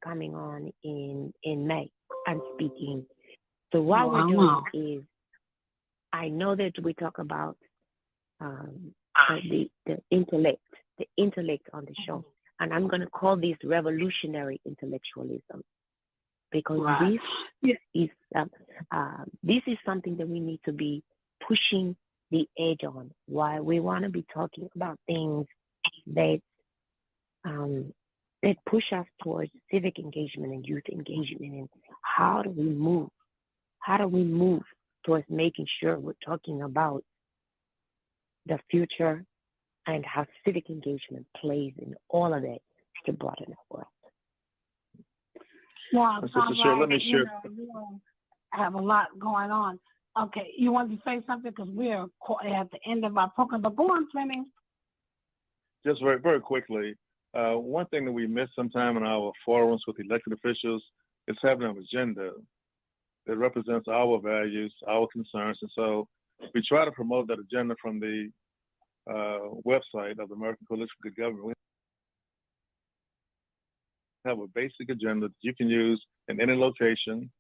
coming on in May and speaking. So what we're doing is, I know that we talk about the intellect on the show, and I'm going to call this revolutionary intellectualism, because this is something that we need to be pushing the edge on. Why we want to be talking about things that push us towards civic engagement and youth engagement, and how do we move towards making sure we're talking about the future and how civic engagement plays in all of that to broaden our world. Well, let me share. You have a lot going on. Okay, you want to say something, because we're at the end of our program, but go on, Fleming. Just very, very quickly, one thing that we miss sometime in our forums with elected officials is having an agenda that represents our values, our concerns, and so we try to promote that agenda from the website of the American Coalition for Good Government. We have a basic agenda that you can use in any location